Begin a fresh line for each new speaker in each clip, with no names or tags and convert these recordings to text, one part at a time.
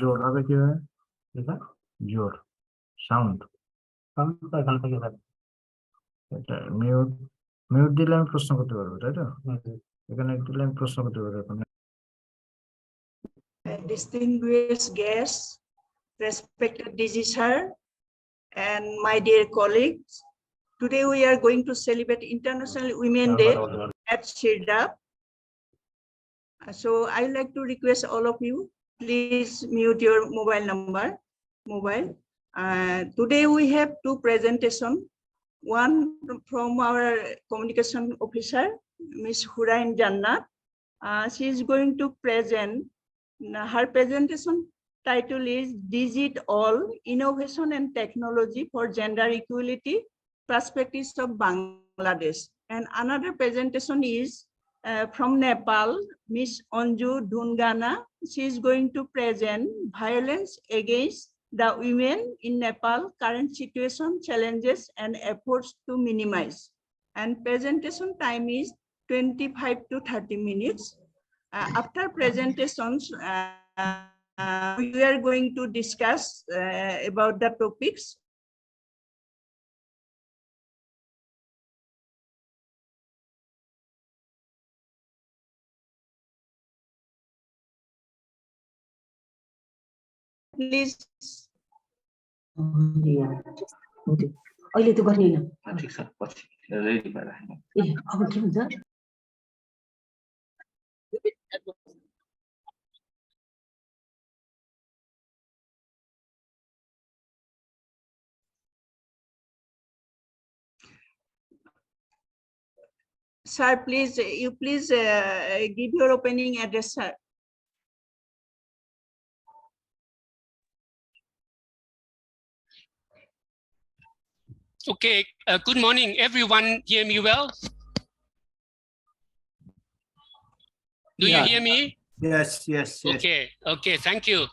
জোর হবে কিভাবে? জোর সাউন্ড এখান থেকে এটা মিউট মিউট দিলে আমি প্রশ্ন করতে পারবো, তাই তো? এখানে দিলে আমি প্রশ্ন করতে পারবো।
Distinguished guests, respected DG sir, and my dear colleagues, today we are going to celebrate International Women Day at CIRDAP. So I like to request all of you, please mute your mobile. Today we have two presentations. One from our communication officer, Ms. Hurain Jannat. She is going to present. Her presentation title is Digit All, Innovation and Technology for Gender Equality, Perspectives of Bangladesh. And another presentation is from Nepal, Ms. Anju Dhungana. She is going to present Violence Against the Women in Nepal, Current Situation, Challenges and Efforts to Minimize. And presentation time is 25 to 30 minutes. After presentations, we are going to discuss about the topics. Please.
अहिले त गर्ने हैन ठीक छ पछि ready भएर ए अब के हुन्छ
Sir, please give your opening address, sir.
Okay, good morning, everyone. Hear me well? Do you hear me?
Yes.
Okay, thank you.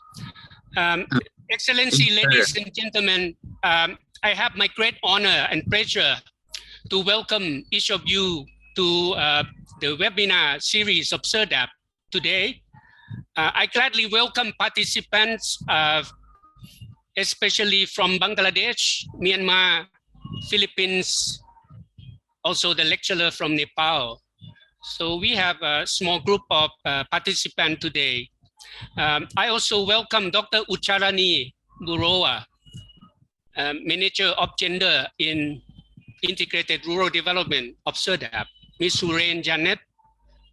Excellency, ladies and gentlemen, I have my great honor and pleasure to welcome each of you to the webinar series of CIRDAP today. I gladly welcome participants, especially from Bangladesh, Myanmar, Philippines, also the lecturer from Nepal. So we have a small group of participants today. I also welcome Dr. Ucharani Burowa, Manager of Gender in Integrated Rural Development of CIRDAP, Ms. Hurain Jannat,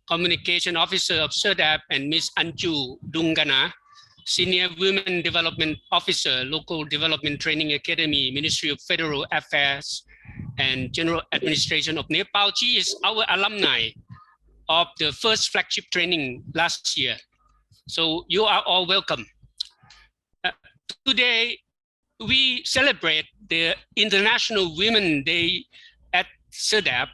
Communication Officer of CIRDAP, and Ms. Anju Dhungana, Senior Women Development Officer, Local Development Training Academy, Ministry of Federal Affairs and General Administration of Nepal. She is our alumni of the first flagship training last year. So you are all welcome. Today, we celebrate the International Women's Day at CIRDAP.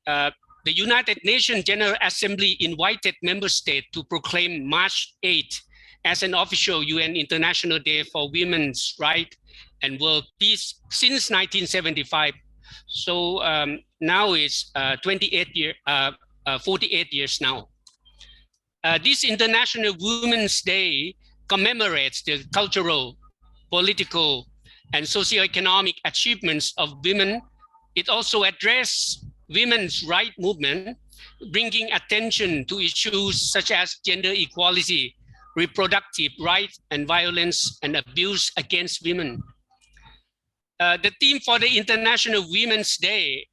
The United Nations General Assembly invited member states to proclaim March 8 as an official UN International Day for Women's Rights and World Peace since 1975. So now it's 48 years now. This International Women's Day commemorates the cultural, political, and socioeconomic achievements of women. It also addresses women's rights movement, bringing attention to issues such as gender equality, reproductive rights, and violence and abuse against women. The theme for the International Women's Day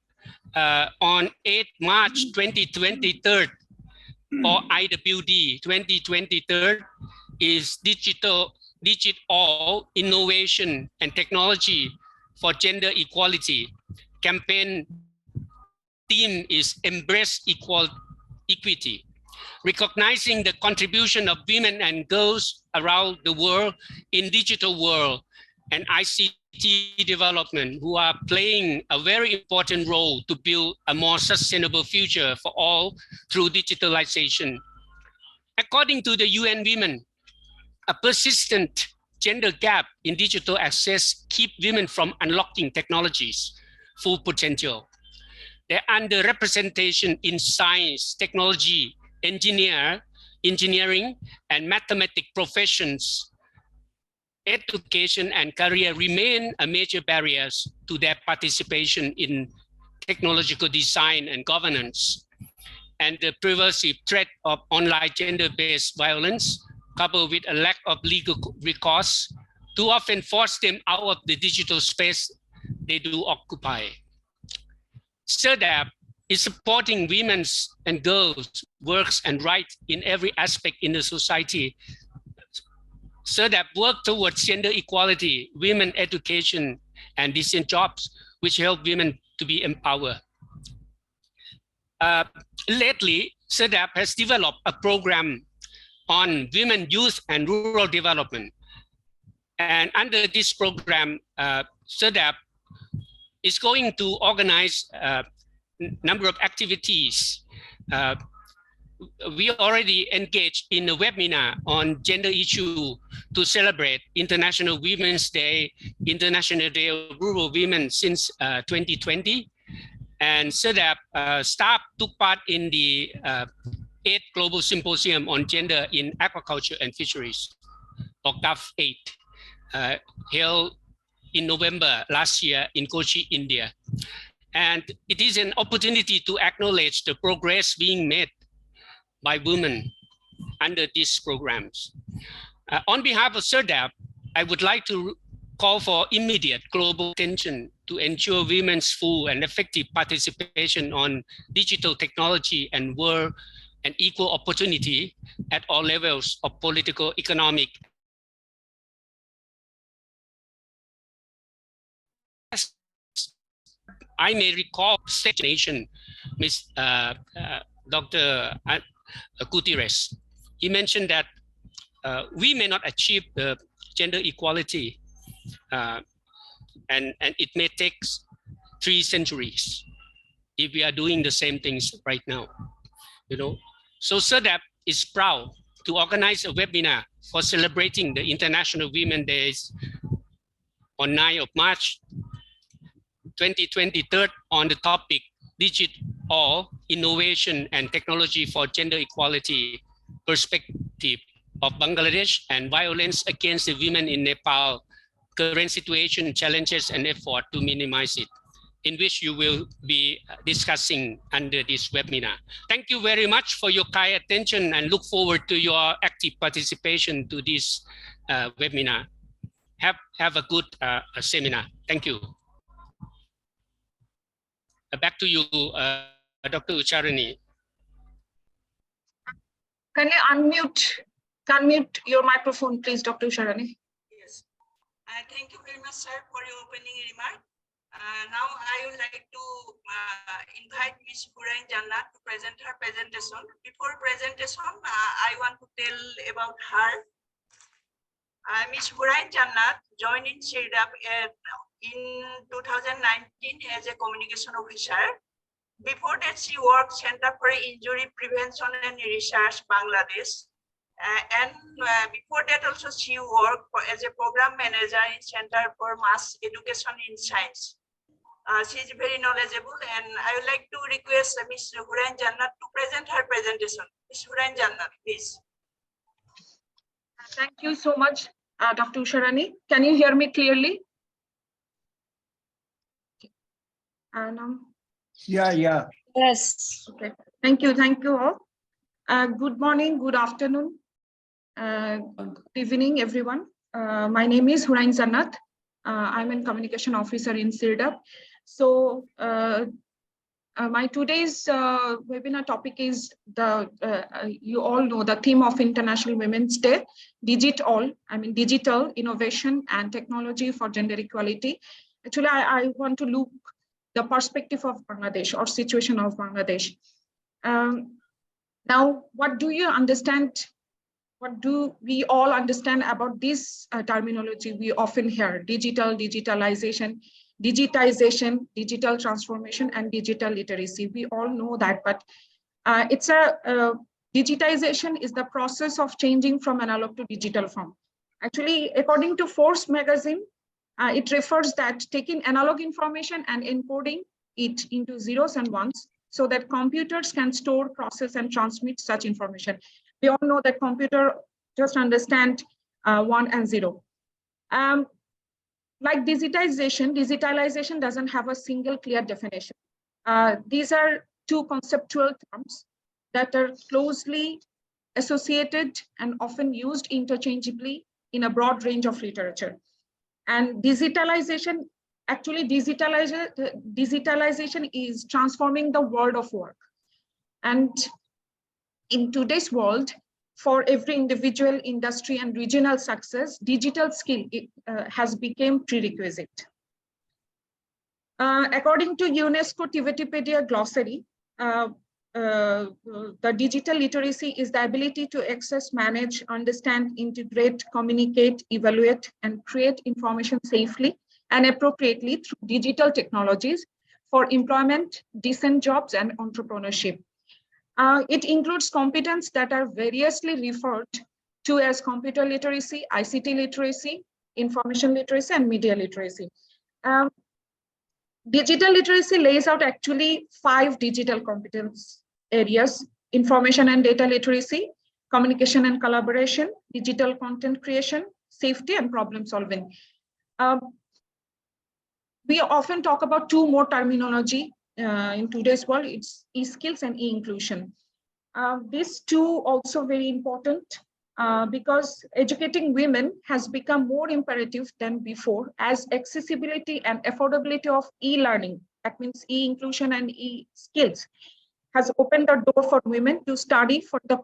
on 8 March 2023, or IWD 2023, is Digital Innovation and Technology for Gender Equality. Campaign theme is Embrace Equity, recognizing the contribution of women and girls around the world in digital world and ICT development, who are playing a very important role to build a more sustainable future for all through digitalization. According to the UN Women, a persistent gender gap in digital access keeps women from unlocking technology's full potential. Their underrepresentation in science, technology, engineering, engineering, and mathematics professions, education and career remain a major barriers to their participation in technological design and governance. And the pervasive threat of online gender-based violence, coupled with a lack of legal recourse, too often force them out of the digital space they do occupy. CIRDAP is supporting women's and girls' works and rights in every aspect in the society. CIRDAP work towards gender equality, women education, and decent jobs, which help women to be empowered. Lately, CIRDAP has developed a program on women, youth, and rural development. And under this program, CIRDAP is going to organize a number of activities. We already engaged in a webinar on gender issue to celebrate International Women's Day, International Day of Rural Women since 2020. And CIRDAP staff took part in the 8th Global Symposium on Gender in Aquaculture and Fisheries, or GAF8, held in November last year in Kochi, India. And it is an opportunity to acknowledge the progress being made by women under these programs. On behalf of CIRDAP, I would like to call for immediate global attention to ensure women's full and effective participation on digital technology and work and equal opportunity at all levels of political, economic. I may recall State Nation, Ms. Dr. Gutierrez. He mentioned that we may not achieve the gender equality and it may take 3 centuries if we are doing the same things right now, you know. So CIRDAP is proud to organize a webinar for celebrating the International Women's Days on 9th of March 2023 on the topic Digital Innovation and Technology for Gender Equality Perspective of Bangladesh and Violence Against the Women in Nepal, Current Situation, Challenges and Effort to Minimize It, in which you will be discussing under this webinar. Thank you very much for your kind attention and look forward to your active participation to this webinar. Have a good seminar. Thank you. Back to you, Dr. Ucharani.
Can you unmute your microphone, please, Dr. Usharani?
Yes. Thank you very much, sir, for your opening remark. Now I would like to invite Ms. Hurain Jannat to present her presentation. Before presentation, I want to tell about her. Ms. Hurain Jannat joined in CIRDAP in 2019 as a communication officer. Before that, she worked Center for Injury Prevention and Research, Bangladesh. And before that also she worked as a program manager in Center for Mass Education in Science. She is very knowledgeable and I would like to request Ms. Hurain Jannat to present her presentation. Ms. Hurain Jannat, please.
Thank you so much, Dr. Usharani. Can you hear me clearly?
Yeah.
Yes.
Okay. Thank you all. Good morning, good afternoon, good evening, everyone. My name is Hurain Jannat. I'm a communication officer in CIRDAP. So my today's webinar topic is you all know the theme of International Women's Day, digital innovation and technology for gender equality. Actually, I want to look the perspective of Bangladesh or situation of Bangladesh. Now, what do you understand? What do we all understand about this terminology we often hear? Digitalization, digital transformation, and digital literacy. We all know that, but digitization is the process of changing from analog to digital form. Actually, according to Force magazine, it refers that taking analog information and encoding it into zeros and ones so that computers can store, process, and transmit such information. We all know that computer just understand 1 and 0. Like digitalization doesn't have a single clear definition. These are two conceptual terms that are closely associated and often used interchangeably in a broad range of literature. And digitalization is transforming the world of work. And in today's world, for every individual, industry, and regional success, digital skill has become prerequisite. According to UNESCO Tibetepedia glossary, the digital literacy is the ability to access, manage, understand, integrate, communicate, evaluate, and create information safely and appropriately through digital technologies for employment, decent jobs, and entrepreneurship. It includes competence that are variously referred to as computer literacy, ICT literacy, information literacy, and media literacy. Digital literacy lays out actually 5 digital competence areas: information and data literacy, communication and collaboration, digital content creation, safety, and problem solving. We often talk about 2 more terminology in today's world. It's e-skills and e-inclusion. These 2 also very important because educating women has become more imperative than before, as accessibility and affordability of e-learning, that means e-inclusion and e-skills, has opened the door for women to study from the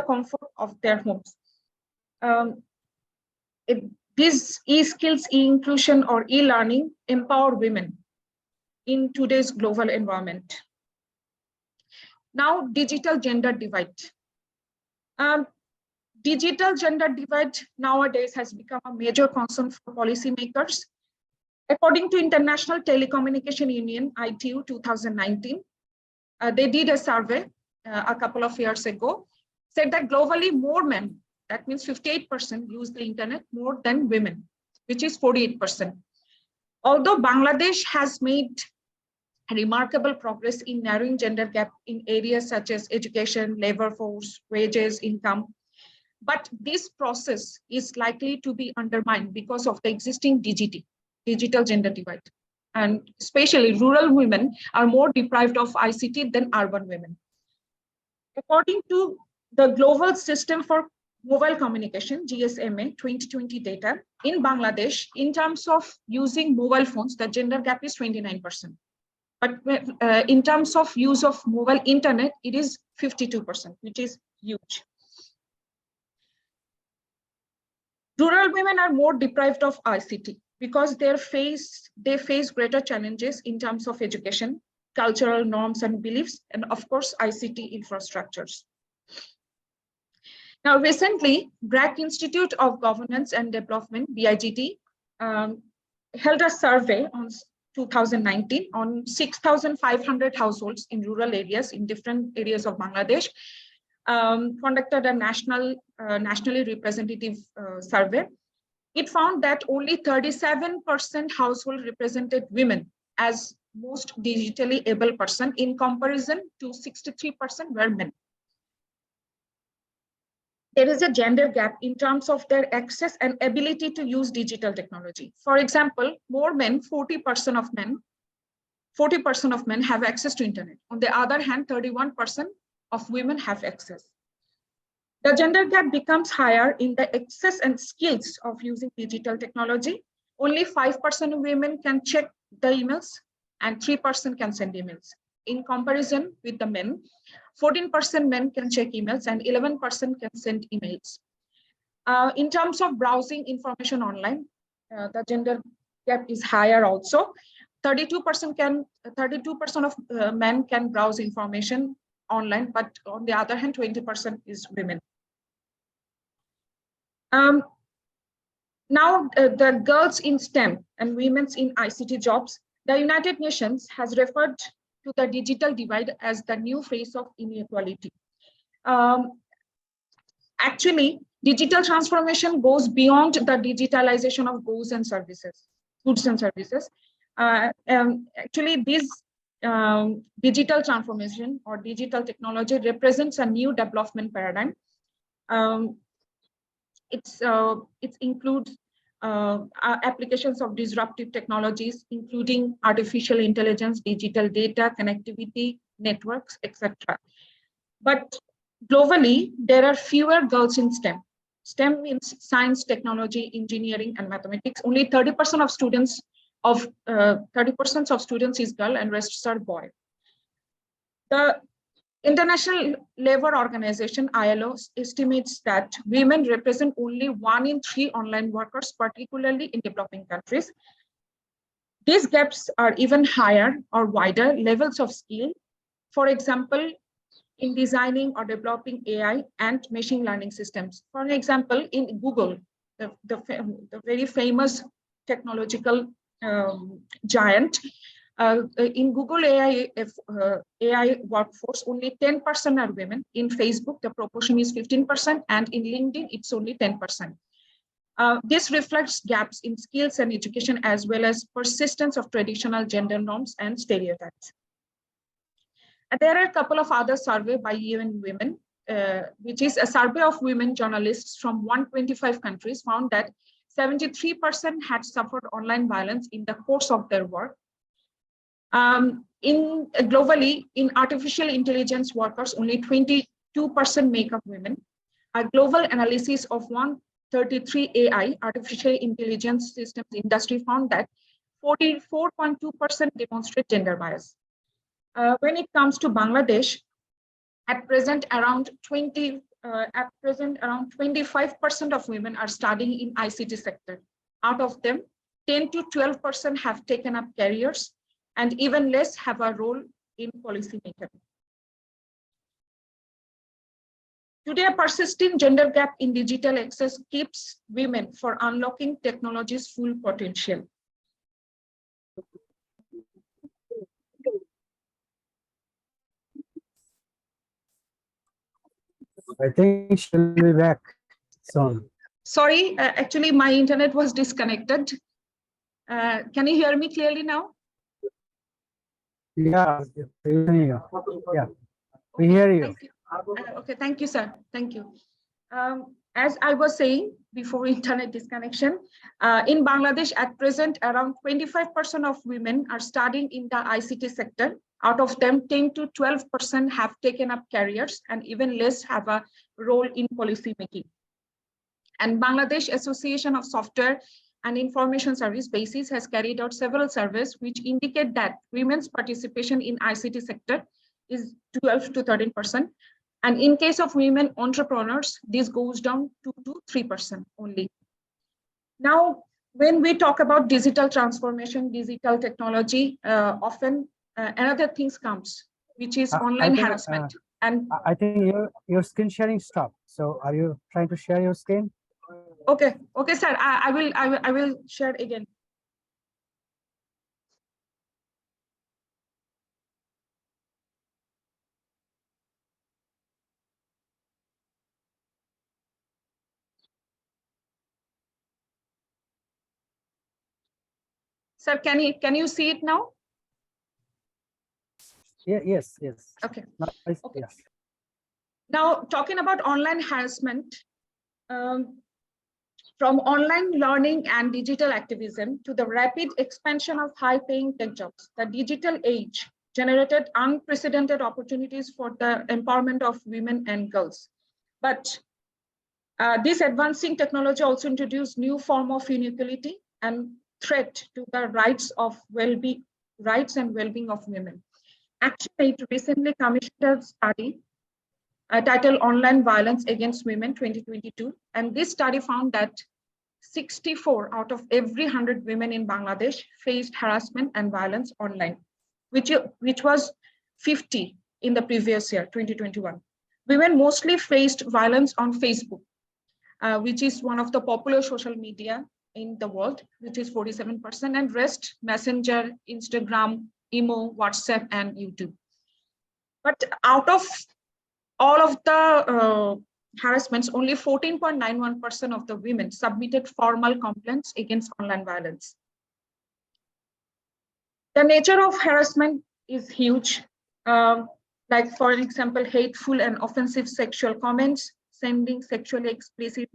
comfort of their homes. These e-skills, e-inclusion, or e-learning empower women in today's global environment. Now, digital gender divide. Digital gender divide nowadays has become a major concern for policymakers. According to International Telecommunication Union, ITU 2019, they did a survey a couple of years ago, said that globally more men, that means 58%, use the internet more than women, which is 48%. Although Bangladesh has made remarkable progress in narrowing gender gap in areas such as education, labor force, wages, income, but this process is likely to be undermined because of the existing digital gender divide. And especially rural women are more deprived of ICT than urban women. According to the Global System for Mobile Communication, GSMA 2020 data, in Bangladesh, in terms of using mobile phones, the gender gap is 29%. But in terms of use of mobile internet, it is 52%, which is huge. Rural women are more deprived of ICT because they face greater challenges in terms of education, cultural norms and beliefs, and of course, ICT infrastructures. Now, recently, BRAC Institute of Governance and Development, BIGD, held a survey on 2019 on 6,500 households in rural areas in different areas of Bangladesh, conducted a nationally representative survey. It found that only 37% household represented women as most digitally able person in comparison to 63% were men. There is a gender gap in terms of their access and ability to use digital technology. For example, more men, 40% of men have access to internet. On the other hand, 31% of women have access. The gender gap becomes higher in the access and skills of using digital technology. Only 5% of women can check the emails and 3% can send emails. In comparison with the men, 14% men can check emails and 11% can send emails. In terms of browsing information online, the gender gap is higher also. 32% of men can browse information online, but on the other hand, 20% is women. Now, the girls in STEM and women's in ICT jobs, the United Nations has referred to the digital divide as the new face of inequality. Actually, digital transformation goes beyond the digitalization of goods and services. Actually, this digital transformation or digital technology represents a new development paradigm. It includes applications of disruptive technologies, including artificial intelligence, digital data, connectivity, networks, etc. But globally, there are fewer girls in STEM. STEM means science, technology, engineering, and mathematics. Only 30% of students is girl, and rest are boy. The International Labour Organization, ILO, estimates that women represent only 1 in 3 online workers, particularly in developing countries. These gaps are even higher or wider levels of skill. For example, in designing or developing AI and machine learning systems. For example, in Google, the very famous technological giant, in Google AI workforce, only 10% are women. In Facebook, the proportion is 15%, and in LinkedIn, it's only 10%. This reflects gaps in skills and education, as well as persistence of traditional gender norms and stereotypes. And there are a couple of other surveys by UN Women, which is a survey of women journalists from 125 countries, found that 73% had suffered online violence in the course of their work. Globally, in artificial intelligence workers, only 22% make up women. A global analysis of 133 AI, artificial intelligence systems industry, found that 44.2% demonstrate gender bias. When it comes to Bangladesh, at present around 25% of women are studying in ICT sector. Out of them, 10 to 12% have taken up careers, and even less have a role in policy making. Today, a persisting gender gap in digital access keeps women from unlocking technology's full potential.
I think she'll be back soon.
Sorry, actually my internet was disconnected. Can you hear me clearly now?
Yeah, we hear you. Yeah, we hear you.
Thank you. Okay, thank you, sir. Thank you. As I was saying before internet disconnection, in Bangladesh at present, around 25% of women are studying in the ICT sector. Out of them, 10 to 12% have taken up careers, and even less have a role in policy making. And Bangladesh Association of Software and Information Service Basis has carried out several surveys which indicate that women's participation in ICT sector is 12 to 13%. And in case of women entrepreneurs, this goes down to 3% only. Now, when we talk about digital transformation, digital technology, often another thing comes, which is online harassment. And
I think your screen sharing stopped. So are you trying to share your screen?
Okay, sir. I will share again. Sir, can you see it now?
Yeah, yes.
Okay.
Okay.
Yes. Now, talking about online harassment, from online learning and digital activism to the rapid expansion of high-paying tech jobs, the digital age generated unprecedented opportunities for the empowerment of women and girls. But this advancing technology also introduced new form of inequality and threat to the rights and well-being of women. Actually, it recently commissioned a study titled Online Violence Against Women 2022. And this study found that 64 out of every 100 women in Bangladesh faced harassment and violence online, which was 50 in the previous year, 2021. Women mostly faced violence on Facebook, which is one of the popular social media in the world, which is 47%, and rest Messenger, Instagram, Imo, WhatsApp, and YouTube. But out of all of the harassments, only 14.91% of the women submitted formal complaints against online violence. The nature of harassment is huge. Like for example, hateful and offensive sexual comments, sending sexually explicit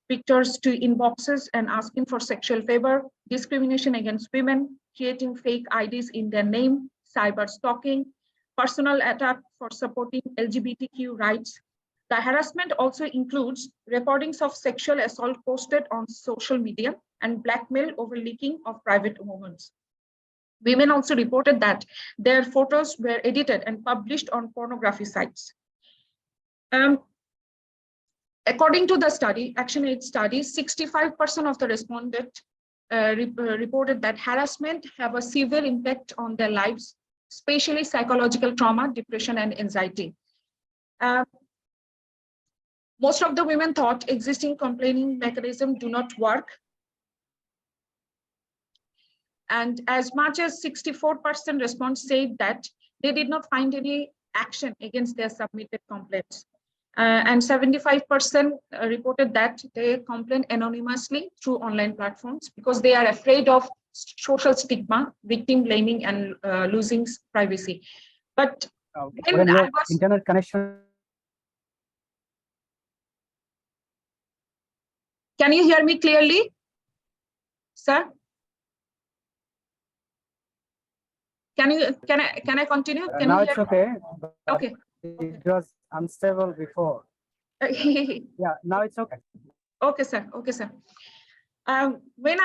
pictures to inboxes and asking for sexual favor, discrimination against women, creating fake IDs in their name, cyber stalking, personal attack for supporting LGBTQ rights. The harassment also includes recordings of sexual assault posted on social media and blackmail over leaking of private moments. Women also reported that their photos were edited and published on pornography sites. According to the study, ActionAid study, 65% of the respondents reported that harassment have a severe impact on their lives, especially psychological trauma, depression, and anxiety. Most of the women thought existing complaining mechanisms do not work. And as much as 64% response said that they did not find any action against their submitted complaints. And 75% reported that they complain anonymously through online platforms because they are afraid of social stigma, victim blaming, and losing privacy. But
when your internet connection.
Can you hear me clearly, sir? Can I continue? Can
Now
you
it's
hear
okay.
Okay.
It was unstable before. Yeah, now it's okay.
Okay, sir. Okay, sir. When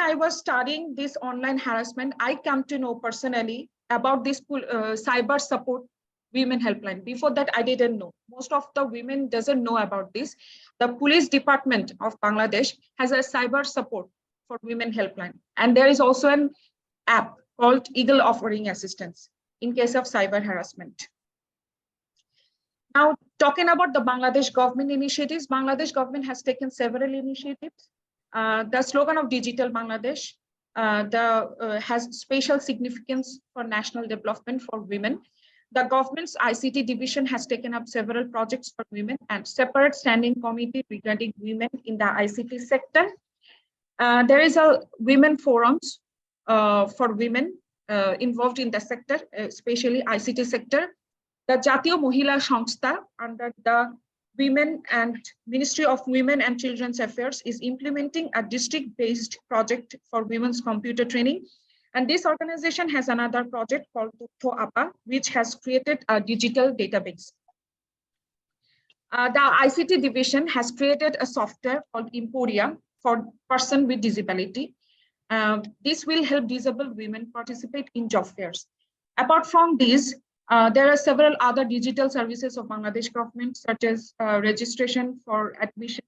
I was studying this online harassment, I came to know personally about this cyber support women helpline. Before that, I didn't know. Most of the women doesn't know about this. The police department of Bangladesh has a cyber support for women helpline. And there is also an app called Eagle offering assistance in case of cyber harassment. Now, talking about the Bangladesh government initiatives, Bangladesh government has taken several initiatives. The slogan of Digital Bangladesh has special significance for national development for women. The government's ICT division has taken up several projects for women and separate standing committee regarding women in the ICT sector. There is a women forums for women involved in the sector, especially ICT sector. The Jatiyo Mohila Sangstha under the Women and Ministry of Women and Children's Affairs is implementing a district-based project for women's computer training. And this organization has another project called Tutho APA, which has created a digital database. The ICT division has created a software called Emporia for persons with disability. This will help disabled women participate in job fairs. Apart from these, there are several other digital services of Bangladesh government, such as registration for admission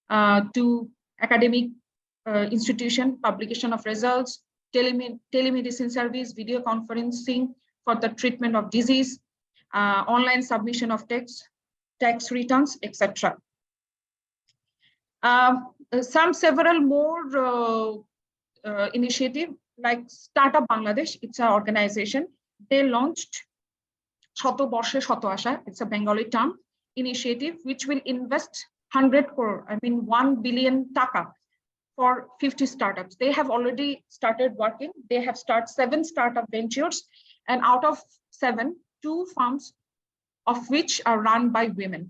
to academic institution, publication of results, telemedicine service, video conferencing for the treatment of disease, online submission of tax returns, etc. Several more initiatives like Startup Bangladesh, it's an organization. They launched Shoto Borshe Shoto Asha, it's a Bengali term, initiative which will invest 100 crore, 1 billion taka for 50 startups. They have already started working. They have started 7 startup ventures, and out of 7, 2 firms of which are run by women.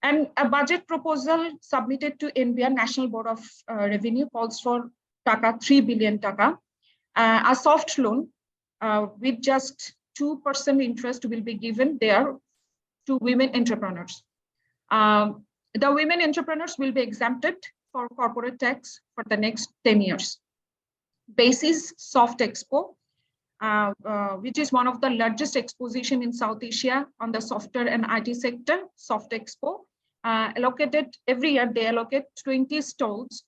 And a budget proposal submitted to NBR, National Board of Revenue, calls for 3 billion taka. A soft loan with just 2% interest will be given there to women entrepreneurs. The women entrepreneurs will be exempted for corporate tax for the next 10 years. Basis Soft Expo, which is one of the largest exposition in South Asia on the software and IT sector, Soft Expo, allocated every year, they allocate 20 stalls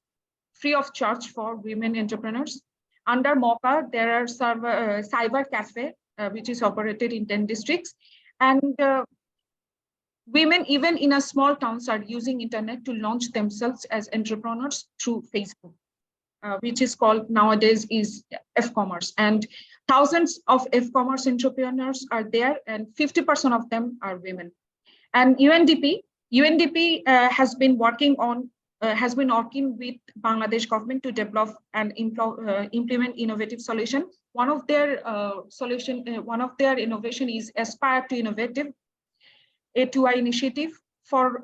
free of charge for women entrepreneurs. Under MOCA, there are cyber cafe, which is operated in 10 districts. And women, even in a small towns, are using internet to launch themselves as entrepreneurs through Facebook, which is called nowadays is F-commerce. And thousands of F-commerce entrepreneurs are there, and 50% of them are women. And UNDP has been working on has been working with Bangladesh government to develop and implement innovative solution. One of their innovation is Aspire to Innovative, A2I initiative for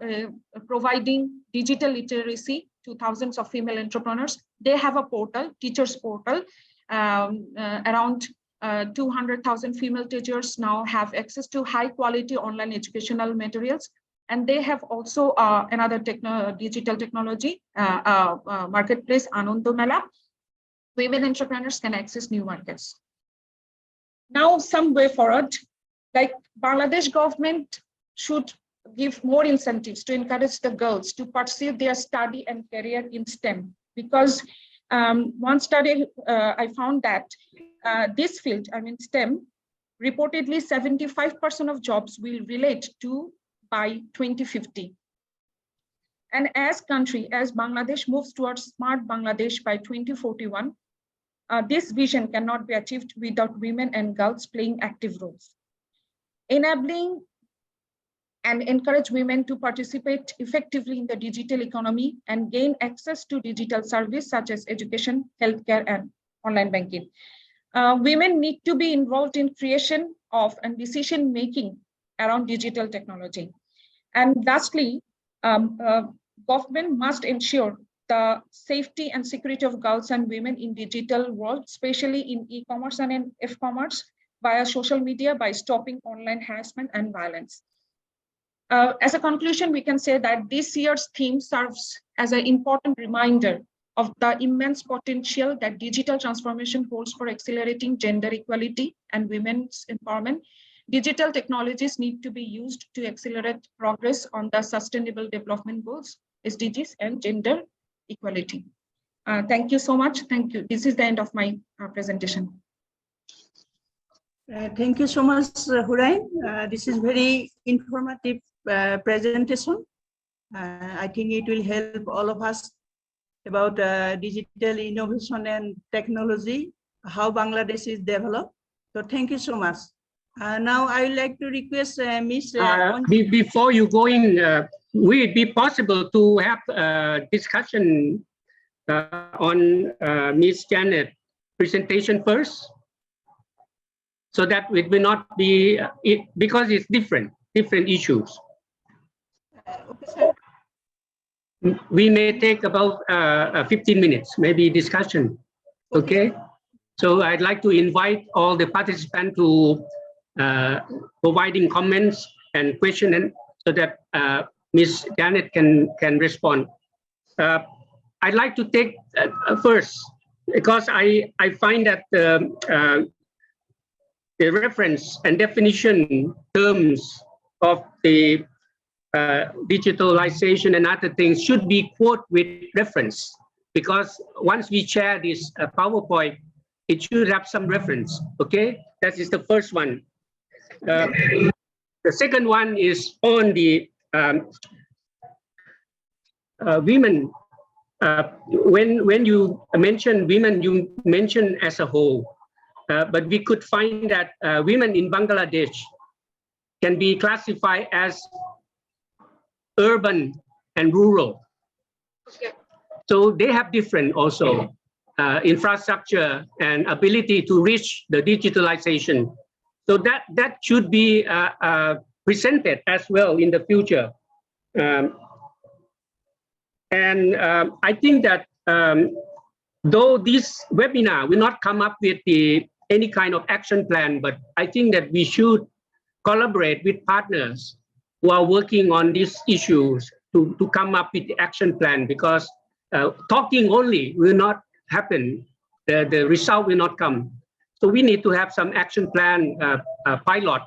providing digital literacy to thousands of female entrepreneurs. They have a portal, teachers portal. Around 200,000 female teachers now have access to high quality online educational materials. And they have also another digital technology marketplace, Anando Mela. Women entrepreneurs can access new markets. Now, some way forward, like Bangladesh government should give more incentives to encourage the girls to pursue their study and career in STEM. Because one study I found that this field, I mean STEM, reportedly 75% of jobs will relate to by 2050. And as Bangladesh moves towards smart Bangladesh by 2041, this vision cannot be achieved without women and girls playing active roles. Enabling and encourage women to participate effectively in the digital economy and gain access to digital service such as education, healthcare, and online banking. Women need to be involved in creation of and decision-making around digital technology. And lastly, government must ensure the safety and security of girls and women in digital world, especially in e-commerce and in F-commerce via social media by stopping online harassment and violence. As a conclusion, we can say that this year's theme serves as an important reminder of the immense potential that digital transformation holds for accelerating gender equality and women's empowerment. Digital technologies need to be used to accelerate progress on the Sustainable Development Goals, SDGs, and gender equality. Thank you so much. Thank you. This is the end of my presentation.
Thank you so much, Hurain. This is very informative presentation. I think it will help all of us about digital innovation and technology, how Bangladesh is developed. So thank you so much. Now I would like to request Ms.
Before you go in, will it be possible to have a discussion on Ms. Jannat presentation first? So that it will not be, because it's different issues.
Okay, sir.
We may take about 15 minutes, maybe discussion. Okay. So I'd like to invite all the participants to providing comments and questions, and so that Ms. Jannat can respond. I'd like to take first, because I find that the reference and definition terms of the digitalization and other things should be quoted with reference, because once we share this PowerPoint, it should have some reference. Okay, that is the first one. The second one is on the women. When you mention women, you mention as a whole, but we could find that women in Bangladesh can be classified as urban and rural.
Okay.
So they have different also infrastructure and ability to reach the digitalization. So that should be presented as well in the future. I think that though this webinar will not come up with any kind of action plan, but I think that we should collaborate with partners who are working on these issues to come up with the action plan, because talking only will not happen. The result will not come. So we need to have some action plan, pilot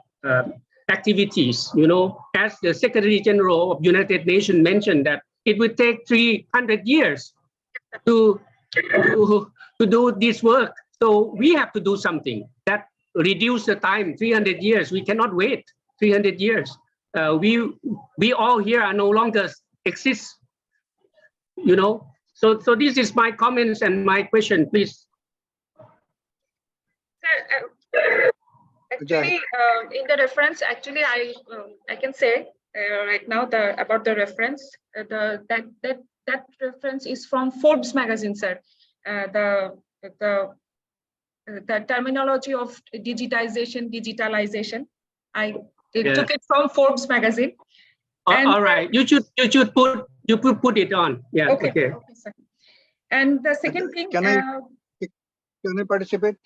activities, you know, as the Secretary General of United Nations mentioned that it would take 300 years to do this work. So we have to do something that reduce the time, 300 years. We cannot wait 300 years. We all here are no longer exist, you know. So this is my comments and my question, please.
Actually, in the reference, actually, I can say right now about the reference that that reference is from Forbes magazine, sir. The terminology of digitalization. I took it from Forbes magazine. And,
all right, you should put it on. Yeah.
Okay, sir. And the second thing,
can I participate?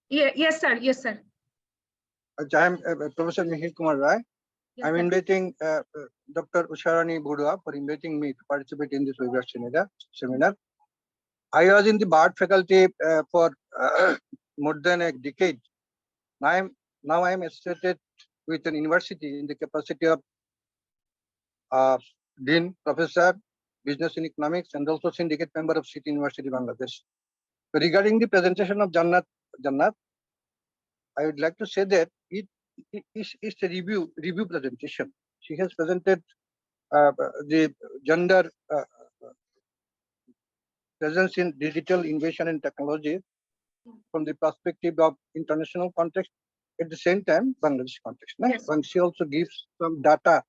Yeah, yes, sir. Yes, sir.
I am Professor Mihir Kumar Rai.
Yes,
I'm
sir.
inviting Dr. Usharani Budua for inviting me to participate in this webinar seminar. I was in the BART faculty for more than a decade. Now I am associated with an university in the capacity of Dean, Professor, Business in Economics, and also syndicate member of City University, Bangladesh. So regarding the presentation of Jannat, I would like to say that it's a review presentation. She has presented the gender presence in digital innovation and technology from the perspective of international context, at the same time Bangladesh context.
Yes.
And she also gives some data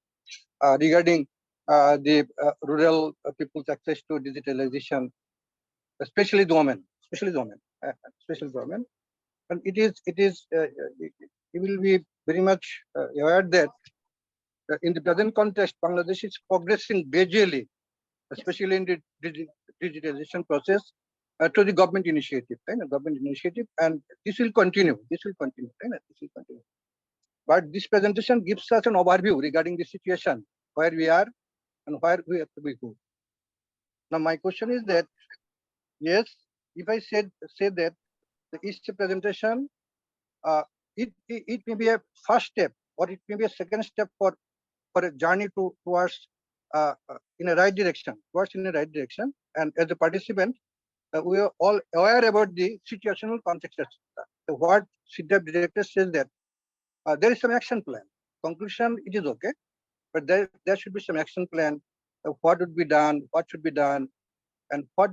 regarding the rural people's access to digitalization, especially the women. And you will be very much aware that in the present context, Bangladesh is progressing gradually, especially in the digitalization process, to the government initiative, and this will continue. But this presentation gives us an overview regarding the situation, where we are and where we have to be good. Now, my question is that, yes, if I say that the East presentation, it may be a first step, or it may be a second step for a journey towards in the right direction. And as a participant, we are all aware about the situational context. What CIRDAP director says that there is some action plan. Conclusion, it is okay, but there should be some action plan of what would be done, what should be done, and what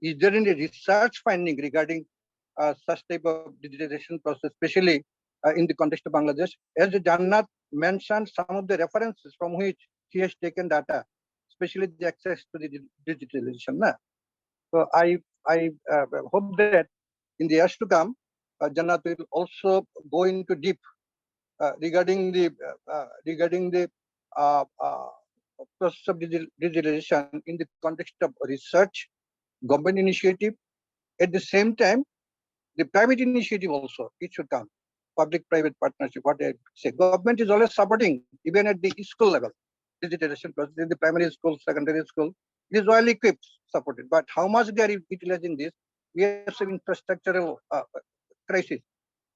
is there in the research finding regarding such type of digitalization process, especially in the context of Bangladesh. As Jannat mentioned, some of the references from which he has taken data, especially the access to the digitalization. So I hope that in the years to come, Jannat will also go into deep regarding the process of digitalization in the context of research, government initiative. At the same time, the private initiative also, it should come. Public-private partnership, what I say. Government is always supporting, even at the school level, digitalization process in the primary school, secondary school. It is well equipped, supported. But how much they are utilizing this? We have some infrastructural crisis,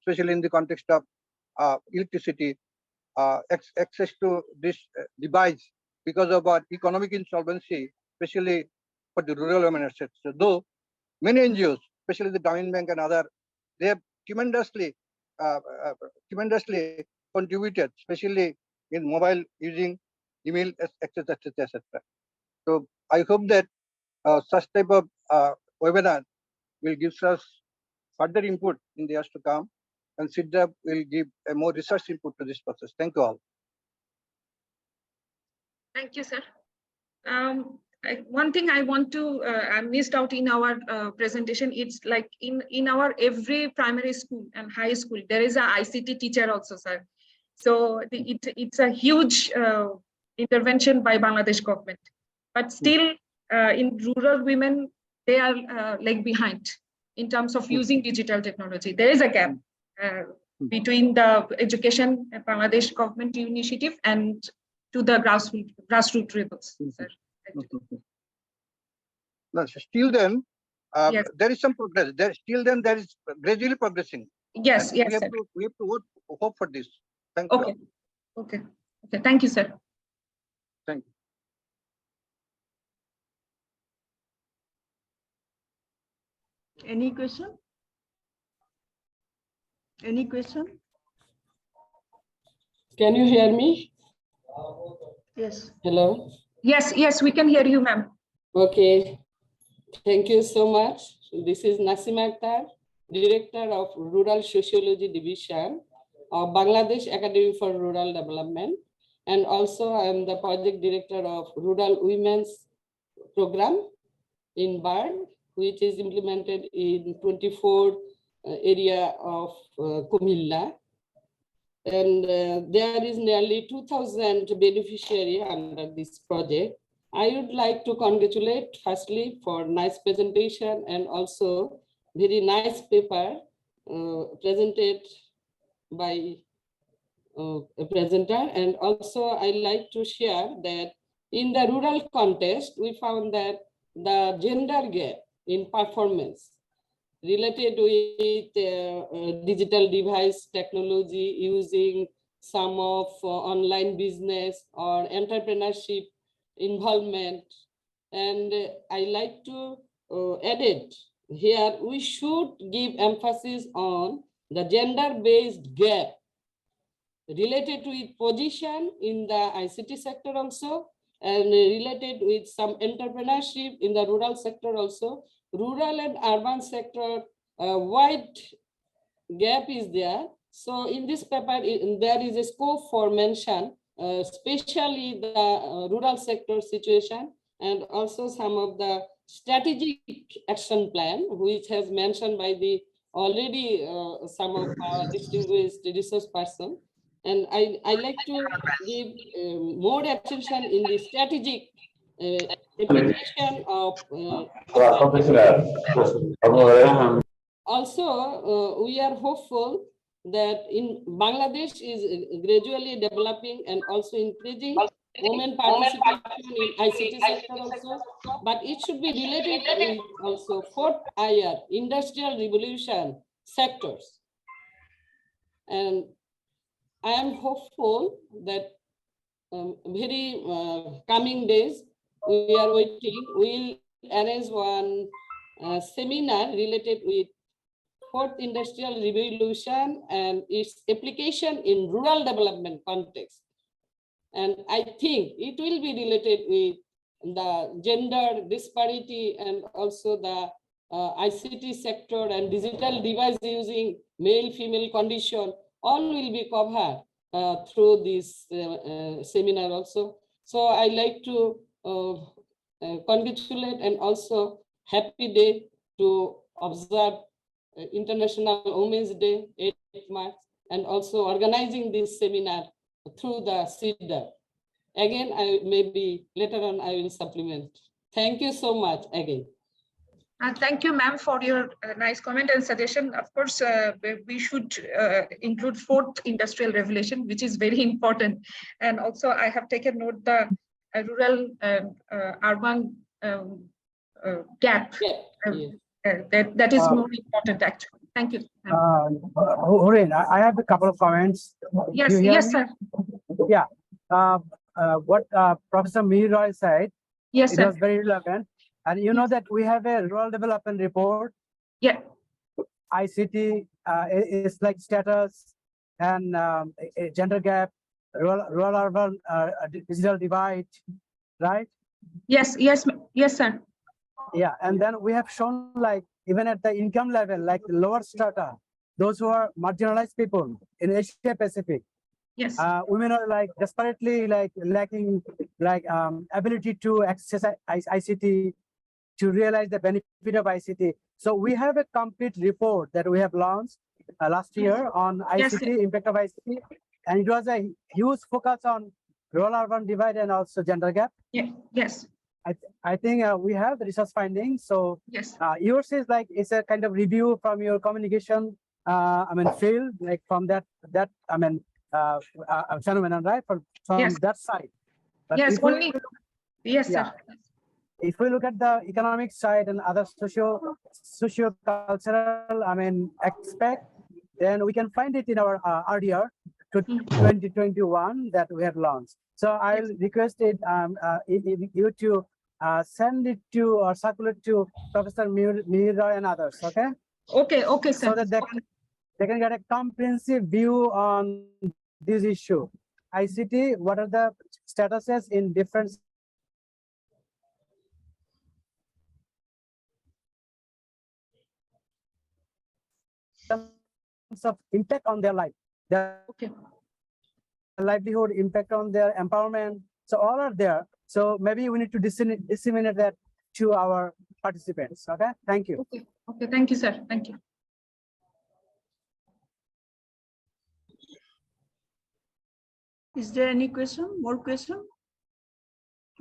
especially in the context of electricity, access to this device because of our economic insolvency, especially for the rural women, etc. So, though many NGOs, especially the Diamond Bank and other, they have tremendously contributed, especially in mobile using email, etc. So I hope that such type of webinar will give us further input in the years to come, and CIRDAP will give a more research input to this process. Thank you all.
Thank you, sir. One thing I want to I missed out in our presentation, it's like in our every primary school and high school there is a ICT teacher also, sir. So it's a huge intervention by Bangladesh government, but still in rural women they are lag behind in terms of using digital technology. There is a gap between the education Bangladesh government initiative and to the grassroots levels, sir.
No, still then,
Yes.
there is some progress. There is gradually progressing.
Yes,
And
yes,
we
sir.
have to hope for this. Thank you.
Okay. Thank you, sir.
Thank you.
Any question? Any question?
Can you hear me?
Yes.
Hello?
Yes, we can hear you, ma'am.
Okay. Thank you so much. This is Nasima Akhtar, Director of Rural Sociology Division of Bangladesh Academy for Rural Development. And also I am the Project Director of Rural Women's program in BIRD, which is implemented in 24 area of Kumilla. And there is nearly 2,000 beneficiaries under this project. I would like to congratulate firstly for nice presentation and also very nice paper presented by a presenter. And also I like to share that in the rural context, we found that the gender gap in performance related with digital device technology, using some of online business or entrepreneurship involvement. And I like to add it here, we should give emphasis on the gender-based gap related with position in the ICT sector also, and related with some entrepreneurship in the rural sector also. Rural and urban sector, wide gap is there. So in this paper, there is a scope for mention, especially the rural sector situation, and also some of the strategic action plan, which has mentioned by the already some of our distinguished resource person. And I like to give more attention in the strategic application of also, we are hopeful that in Bangladesh is gradually developing and also increasing women participation in ICT sector also, but it should be related with also fourth IR, industrial revolution sectors. And I am hopeful that very coming days, we are waiting, we'll arrange one seminar related with fourth industrial revolution and its application in rural development context. And I think it will be related with the gender disparity and also the ICT sector and digital device using male-female condition, all will be covered through this seminar also. So I like to congratulate and also happy day to observe International Women's Day, 8 March, and also organizing this seminar through the CIRDAP. Again, maybe later on I will supplement. Thank you so much again.
Thank you, ma'am, for your nice comment and suggestion. Of course, we should include fourth industrial revolution, which is very important. And also, I have taken note the rural urban gap. That is more important, actually. Thank you.
Hurain, I have a couple of comments.
Yes, yes, sir.
Yeah. What Professor Roy said,
yes,
it
sir.
was very relevant. And you know that we have a rural development report.
Yeah.
ICT is like status and gender gap, rural urban digital divide, right?
Yes, yes, yes, sir.
Yeah, and then we have shown like even at the income level, like the lower strata, those who are marginalized people in Asia Pacific.
Yes.
Women are like desperately like lacking like ability to access ICT, to realize the benefit of ICT. So we have a complete report that we have launched last year on ICT,
yes,
impact of ICT, and it was a huge focus on rural urban divide and also gender gap.
Yeah. Yes.
I think we have the research findings. So
yes,
yours is like it's a kind of review from your communication. Field like from that phenomenon, right? From
yes,
that side. But
yes, only. Yes,
yeah,
sir.
If we look at the economic side and other socio-cultural, aspect, then we can find it in our RDR to 2021 that we have launched. So I'll request it you to send it to or circulate to Professor Roy and others. Okay.
Okay. Okay, sir.
So that they can get a comprehensive view on this issue. ICT, what are the statuses in different of impact on their life, their livelihood, impact on their empowerment. So all are there. So maybe we need to disseminate that to our participants. Okay, thank you.
Okay, okay, thank you, sir. Thank you.
Is there any question, more question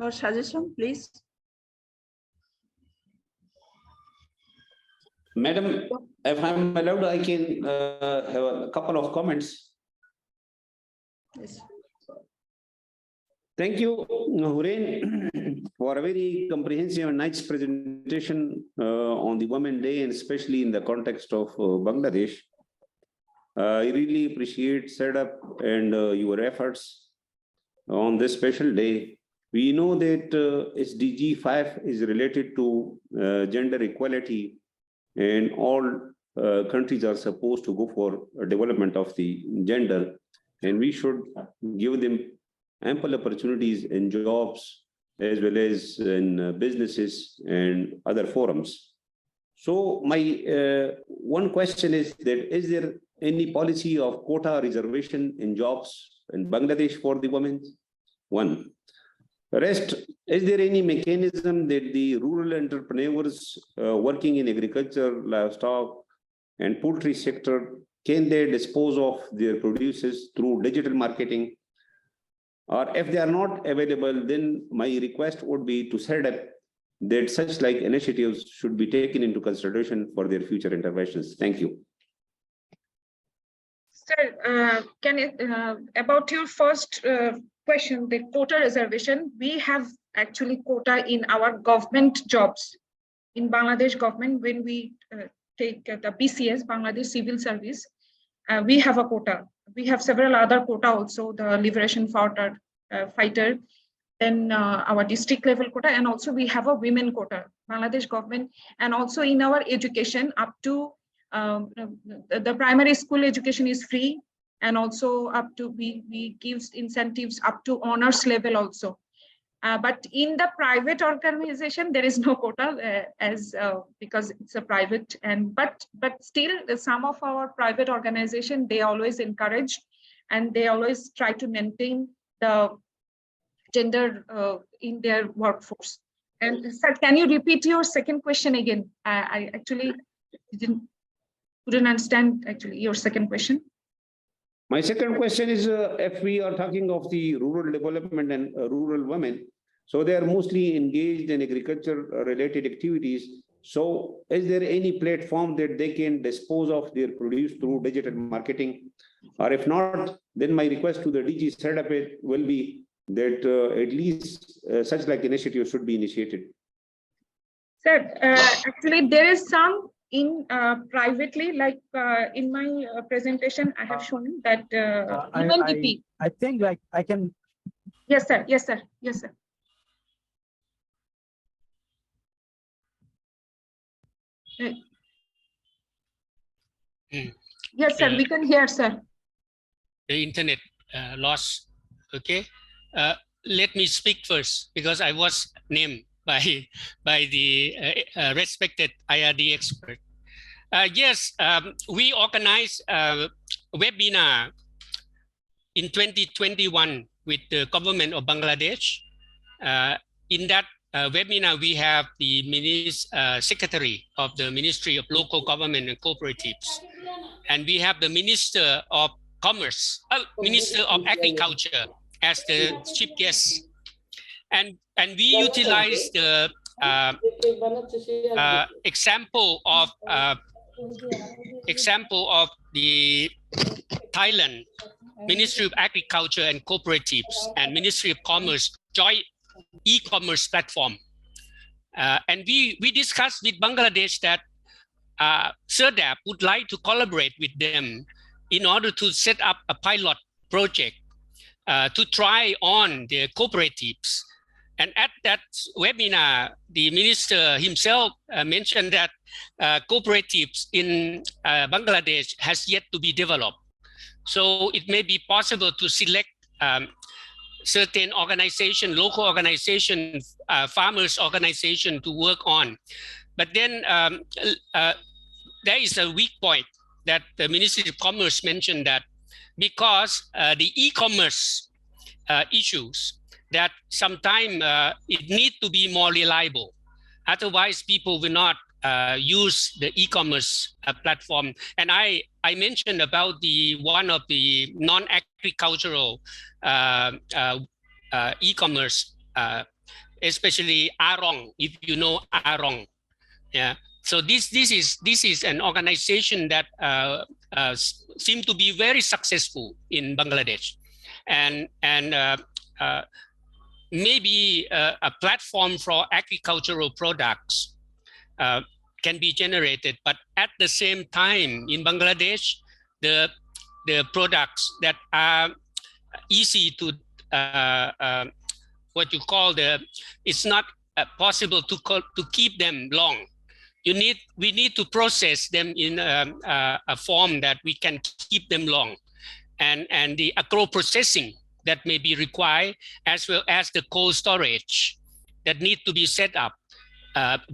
or suggestion, please?
Madam, if I'm allowed, I can have a couple of comments.
Yes.
Thank you, Hurain, for a very comprehensive and nice presentation on the Women's Day, and especially in the context of Bangladesh. I really appreciate CIRDAP and your efforts on this special day. We know that SDG 5 is related to gender equality, and all countries are supposed to go for development of the gender, and we should give them ample opportunities in jobs as well as in businesses and other forums. So my one question is that, is there any policy of quota reservation in jobs in Bangladesh for the women? One. Rest, is there any mechanism that the rural entrepreneurs working in agriculture, livestock, and poultry sector, can they dispose of their produces through digital marketing? Or if they are not available, then my request would be to CIRDAP that such like initiatives should be taken into consideration for their future interventions. Thank you.
Sir, about your first question, the quota reservation, we have actually quota in our government jobs. In Bangladesh government, when we take the BCS, Bangladesh Civil Service, we have a quota. We have several other quota also, the liberation fighter, then our district level quota, and also we have a women quota, Bangladesh government, and also in our education up to the primary school education is free, and also up to we gives incentives up to honors level also. But in the private organization, there is no quota because it's a private, and but still some of our private organization, they always encourage and they always try to maintain the gender in their workforce. And sir, can you repeat your second question again? I actually couldn't understand actually your second question.
My second question is, if we are talking of the rural development and rural women, so they are mostly engaged in agriculture-related activities. So is there any platform that they can dispose of their produce through digital marketing? Or if not, then my request to the DG CIRDAP will be that at least such like initiatives should be initiated.
Sir, actually there is some in privately, like in my presentation, I have shown that UNDP.
I think like I can.
Yes, sir. Yes, sir. Yes, sir. Yes, sir. We can hear, sir.
The internet loss. Okay. Let me speak first because I was named by the respected IRD expert. Yes, we organized a webinar in 2021 with the government of Bangladesh. In that webinar, we have the secretary of the Ministry of Local Government and Cooperatives, and we have the Minister of Commerce, Minister of Agriculture as the chief guest, and we utilize the example of the Thailand Ministry of Agriculture and Cooperatives and Ministry of Commerce joint e-commerce platform, and we discussed with Bangladesh that CIRDAP would like to collaborate with them in order to set up a pilot project to try on the cooperatives. And at that webinar, the minister himself mentioned that cooperatives in Bangladesh has yet to be developed. So it may be possible to select certain organization, local organization, farmers organization to work on. But then there is a weak point that the Ministry of Commerce mentioned, that because the e-commerce issues that sometime it need to be more reliable. Otherwise, people will not use the e-commerce platform. And I mentioned about the one of the non-agricultural e-commerce, especially Arong, if you know Arong. Yeah. So this is an organization that seem to be very successful in Bangladesh, and maybe a platform for agricultural products can be generated. But at the same time, in Bangladesh, the products that are easy to what you call it's not possible to keep them long. We need to process them in a form that we can keep them long, and the agro processing that may be required, as well as the cold storage that need to be set up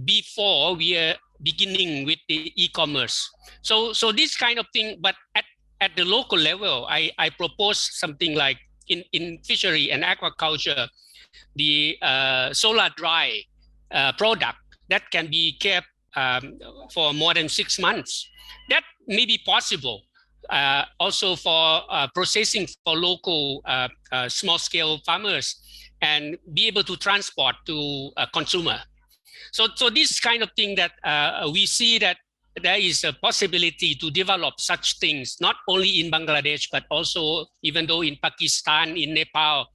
before we are beginning with the e-commerce. So this kind of thing, but at the local level, I propose something like in fishery and aquaculture, the solar dry product that can be kept for more than 6 months. That may be possible also for processing for local small-scale farmers and be able to transport to a consumer. So this kind of thing that we see that there is a possibility to develop such things, not only in Bangladesh, but also even though in Pakistan, in Nepal,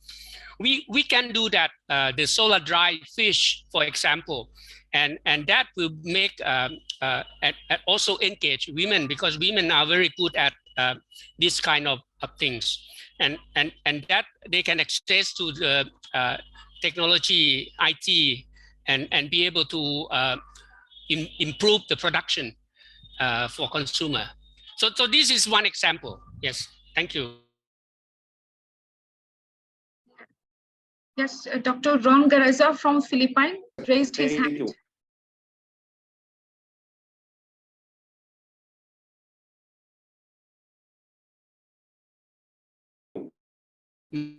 we can do that, the solar dry fish, for example, and that will make also engage women, because women are very good at this kind of things, and that they can access to the technology, IT, and be able to improve the production for consumer. So this is one example. Yes, thank you.
Yes, Dr. Ron Gareza from Philippines raised his hand.
Thank you.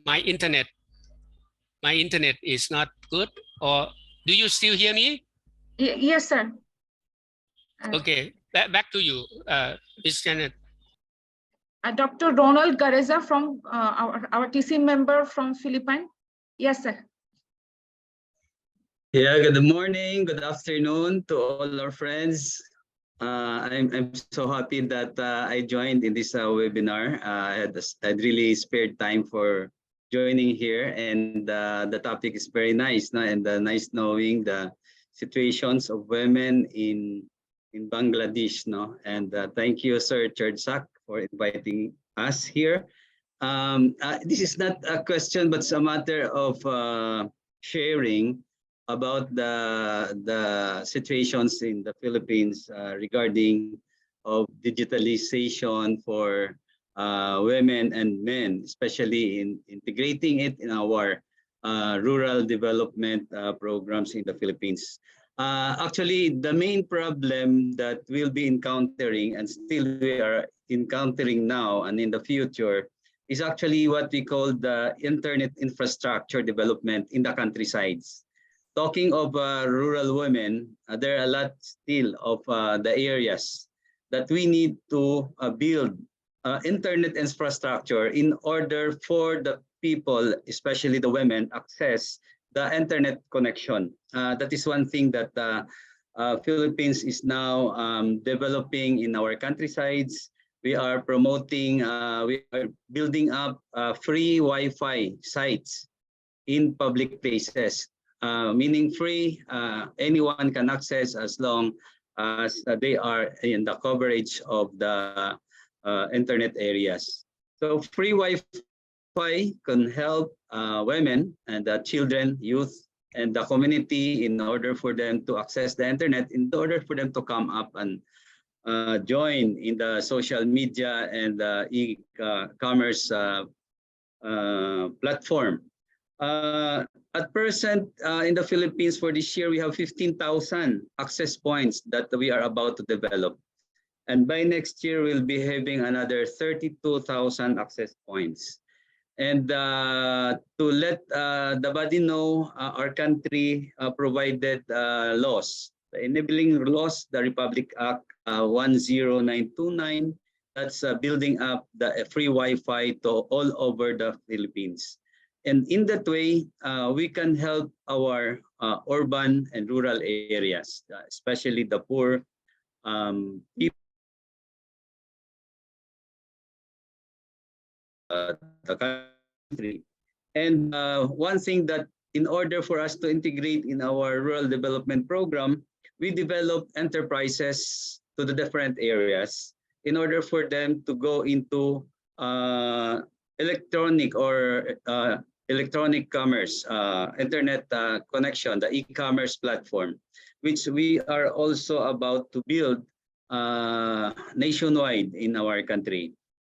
My internet is not good, or do you still hear me?
Yes, sir.
Okay, back to you, Ms. Jannat.
Dr. Ronald Gareza from our TC member from Philippines. Yes, sir.
Yeah, good morning, good afternoon to all our friends. I'm so happy that I joined in this webinar. I'd really spared time for joining here, and the topic is very nice, and nice knowing the situations of women in Bangladesh, and thank you, Sir Churdsak, for inviting us here. This is not a question, but it's a matter of sharing about the situations in the Philippines regarding of digitalization for women and men, especially in integrating it in our rural development programs in the Philippines. Actually, the main problem that we'll be encountering, and still we are encountering now and in the future, is actually what we call the internet infrastructure development in the countrysides. Talking of rural women, there are a lot still of the areas that we need to build internet infrastructure in order for the people, especially the women, access the internet connection. That is one thing that Philippines is now developing in our countrysides. We are promoting, we are building up free Wi-Fi sites in public places. Meaning free, anyone can access as long as they are in the coverage of the internet areas. So free Wi-Fi can help women and children, youth, and the community in order for them to access the internet, in order for them to come up and join in the social media and the e-commerce platform. At present, in the Philippines for this year, we have 15,000 access points that we are about to develop. And by next year, we'll be having another 32,000 access points. And to let the body know, our country provided laws, the enabling laws, the Republic Act 10929, that's building up the free Wi-Fi to all over the Philippines. And in that way, we can help our urban and rural areas, especially the poor people. The country. And one thing that in order for us to integrate in our rural development program, we develop enterprises to the different areas in order for them to go into electronic or electronic commerce, internet connection, the e-commerce platform, which we are also about to build nationwide in our country.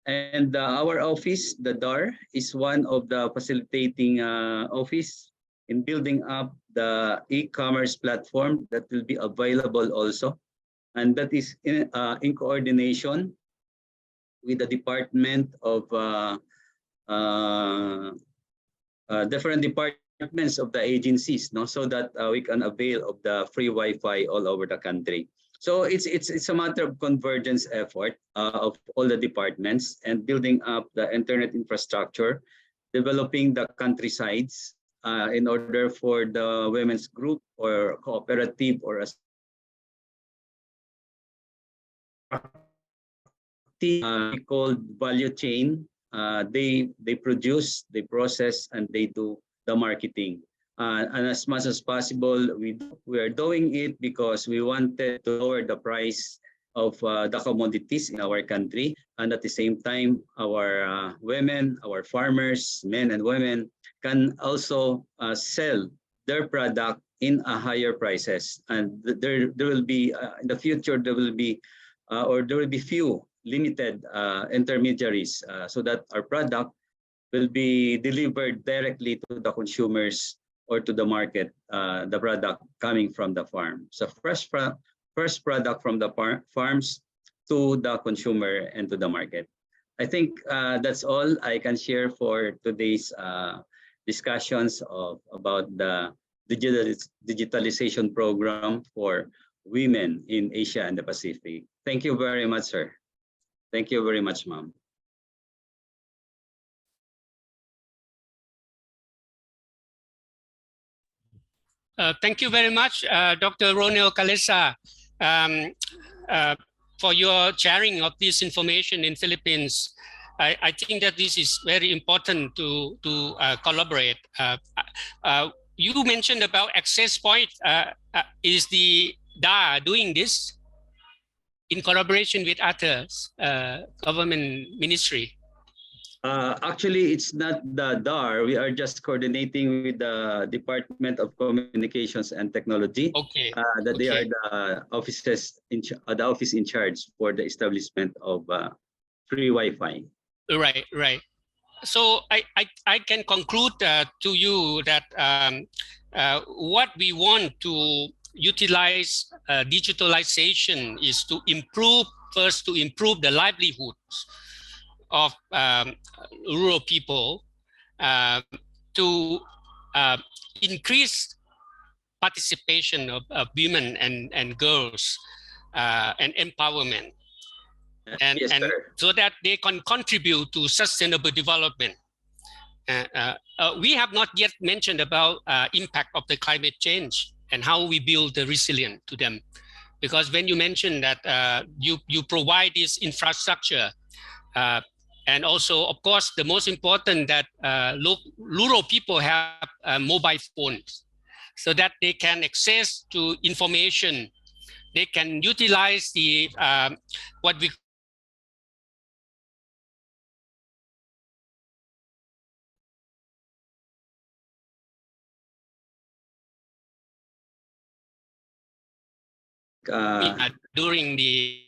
And our office, the DAR, is one of the facilitating office in building up the e-commerce platform that will be available also. And that is in coordination with the Department of different departments of the agencies, no, so that we can avail of the free Wi-Fi all over the country. So it's a matter of convergence effort of all the departments and building up the internet infrastructure, developing the countrysides in order for the women's group or cooperative or called value chain. They produce, they process, and they do the marketing. And as much as possible, we are doing it because we wanted to lower the price of the commodities in our country. And at the same time, our women, our farmers, men and women, can also sell their product in a higher prices. And there will be, in the future, there will be few limited intermediaries so that our product will be delivered directly to the consumers or to the market, the product coming from the farm. So first product from the farms to the consumer and to the market. I think that's all I can share for today's discussions about the digitalization program for women in Asia and the Pacific. Thank you very much, sir. Thank you very much, ma'am.
Thank you very much, Dr. Ronel Calesa, for your sharing of this information in Philippines. I think that this is very important to collaborate. You mentioned about access point. Is the DA doing this in collaboration with others, government ministry?
Actually, it's not the DAR. We are just coordinating with the Department of Communications and Technology.
Okay.
That they are the offices the office in charge for the establishment of free Wi-Fi.
Right, right. So I can conclude to you that what we want to utilize digitalization is to improve the livelihoods of rural people, to increase participation of women and girls and empowerment, and,
yes,
and so that they can contribute to sustainable development. We have not yet mentioned about impact of the climate change and how we build the resilience to them. Because when you mention that you provide this infrastructure, and also, of course, the most important that rural people have mobile phones so that they can access to information. They can utilize the what we during the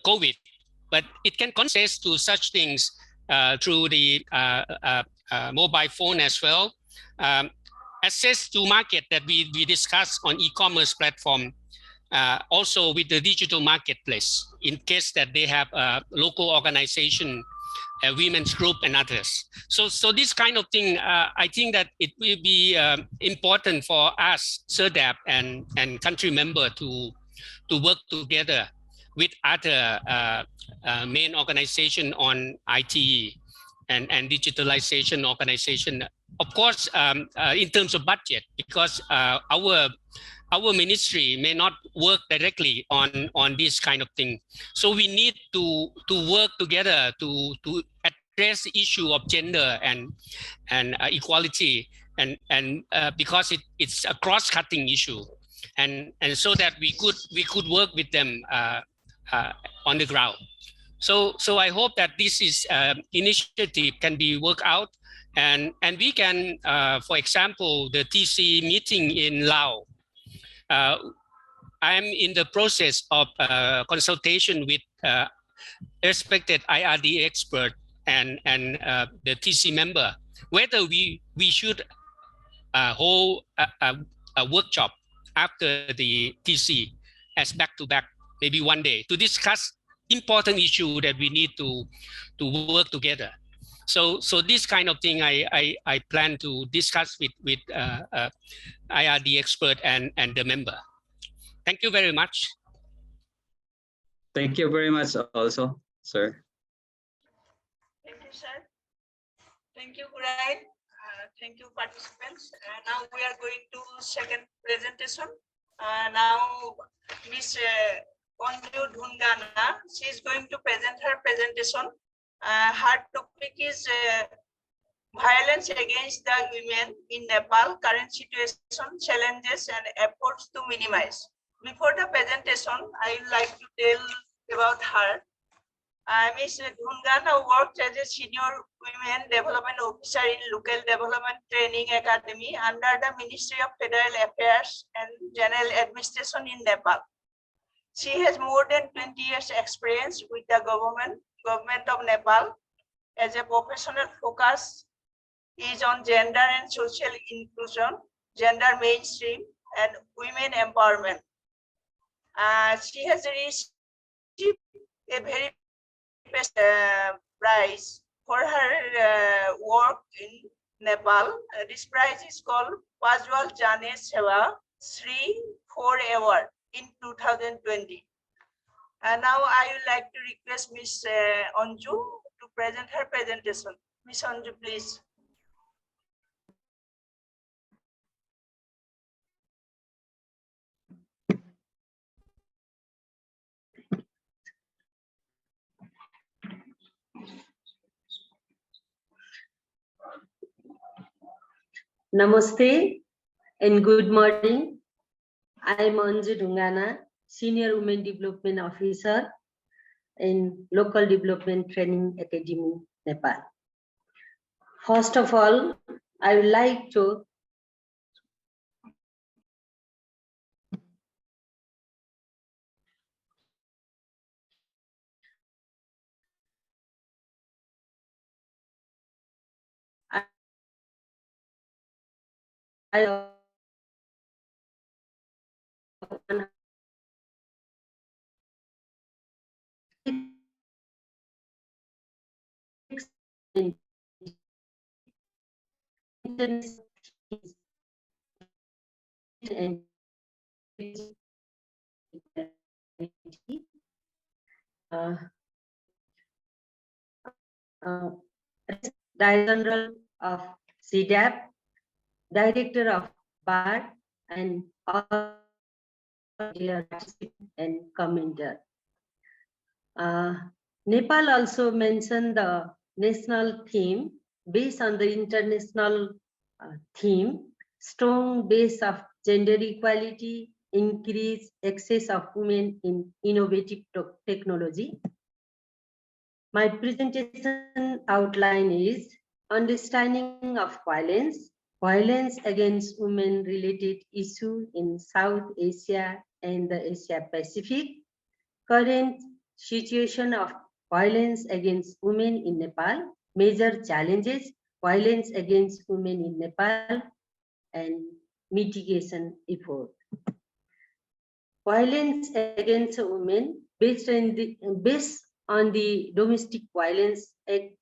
COVID, but it can access to such things through the mobile phone as well. Access to market that we discussed on e-commerce platform, also with the digital marketplace, in case that they have a local organization women's group and others. So this kind of thing, I think that it will be important for us, CIRDAP and country member to work together with other main organization on IT and digitalization organization. Of course, in terms of budget, because our ministry may not work directly on this kind of thing. So we need to work together to address the issue of gender and equality, and because it's a cross-cutting issue, and so that we could work with them on the ground. So I hope that this is initiative can be worked out, and we can, for example, the TC meeting in Laos. I'm in the process of consultation with respected IRD expert and the TC member, whether we should hold a workshop after the TC as back-to-back, maybe one day, to discuss important issue that we need to work together. So this kind of thing I plan to discuss with IRD expert and the member. Thank you very much.
Thank you very much also, sir.
Thank you, sir. Thank you, Hurain. Thank you, participants. Now we are going to second presentation. Now, Miss Anju Dhungana, she is going to present her presentation. Her topic is violence against the women in Nepal, current situation, challenges, and efforts to minimize. Before the presentation, I would like to tell about her. Ms. Dhungana worked as a senior women development officer in local development training academy under the Ministry of Federal Affairs and General Administration in Nepal. She has more than 20 years experience with the government of Nepal. As a professional focus is on gender and social inclusion, gender mainstream, and women empowerment. She has received a very best prize for her work in Nepal. This prize is called Pajwal Jane Seva Sri 4 Award in 2020. And now I would like to request Ms. Anju to present her presentation. Ms. Anju, please.
Namaste and good morning. I am Anju Dhungana, Senior Women Development Officer in Local Development Training Academy, Nepal. First of all, I would like to Director General of CIRDAP, Director of BARD, and all and commenter. Nepal also mentioned the national theme based on the international theme, strong base of gender equality, increase access of women in innovative technology. My presentation outline is understanding of violence against women related issue in South Asia and the Asia Pacific, current situation of violence against women in Nepal, major challenges, violence against women in Nepal, and mitigation effort. Violence against women based on the Domestic Violence Act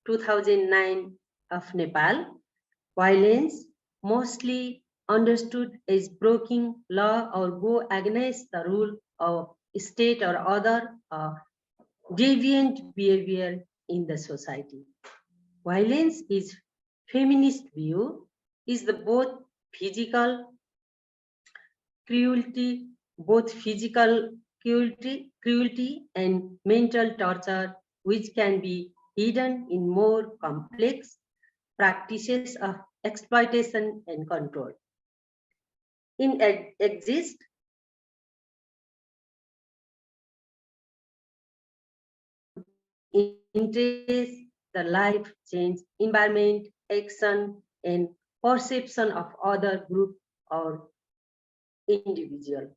2009 of Nepal. Violence, mostly understood as breaking law or go against the rule of state or other deviant behavior in the society. Violence is feminist view is the both physical cruelty and mental torture, which can be hidden in more complex practices of exploitation and control. In exist interest, the life change, environment, action, and perception of other group or individual.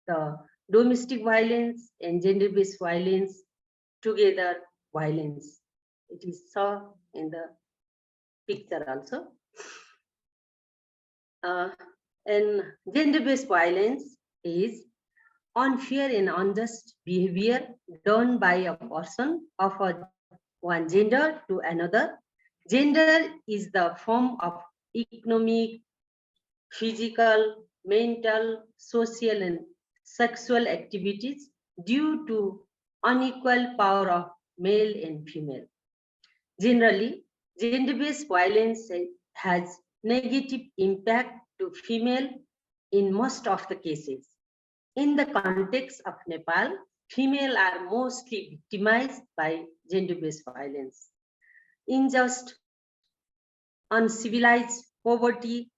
The domestic violence and gender-based violence together violence. It is saw in the picture also. And gender-based violence is unfair and unjust behavior done by a person of one gender to another. Gender is the form of economic, physical, mental, social, and sexual activities due to unequal power of male and female. Generally, gender-based violence has negative impact to female in most of the cases. In the context of Nepal, female are mostly victimized by gender-based violence. Unjust, uncivilized, poverty,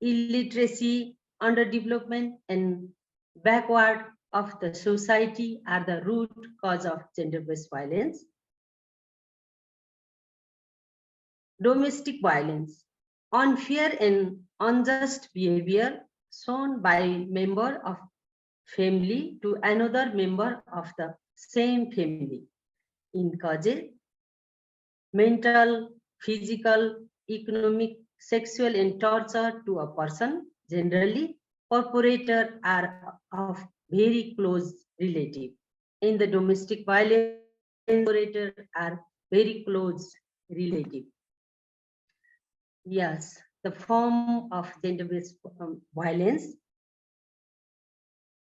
illiteracy, underdevelopment, and backward of the society are the root cause of gender-based violence. Domestic violence, unfair and unjust behavior shown by member of family to another member of the same family in causes mental, physical, economic, sexual, and torture to a person. Generally, perpetrators are of very close relative. In the domestic violence, perpetrators are very close relative. Yes, the form of gender-based violence,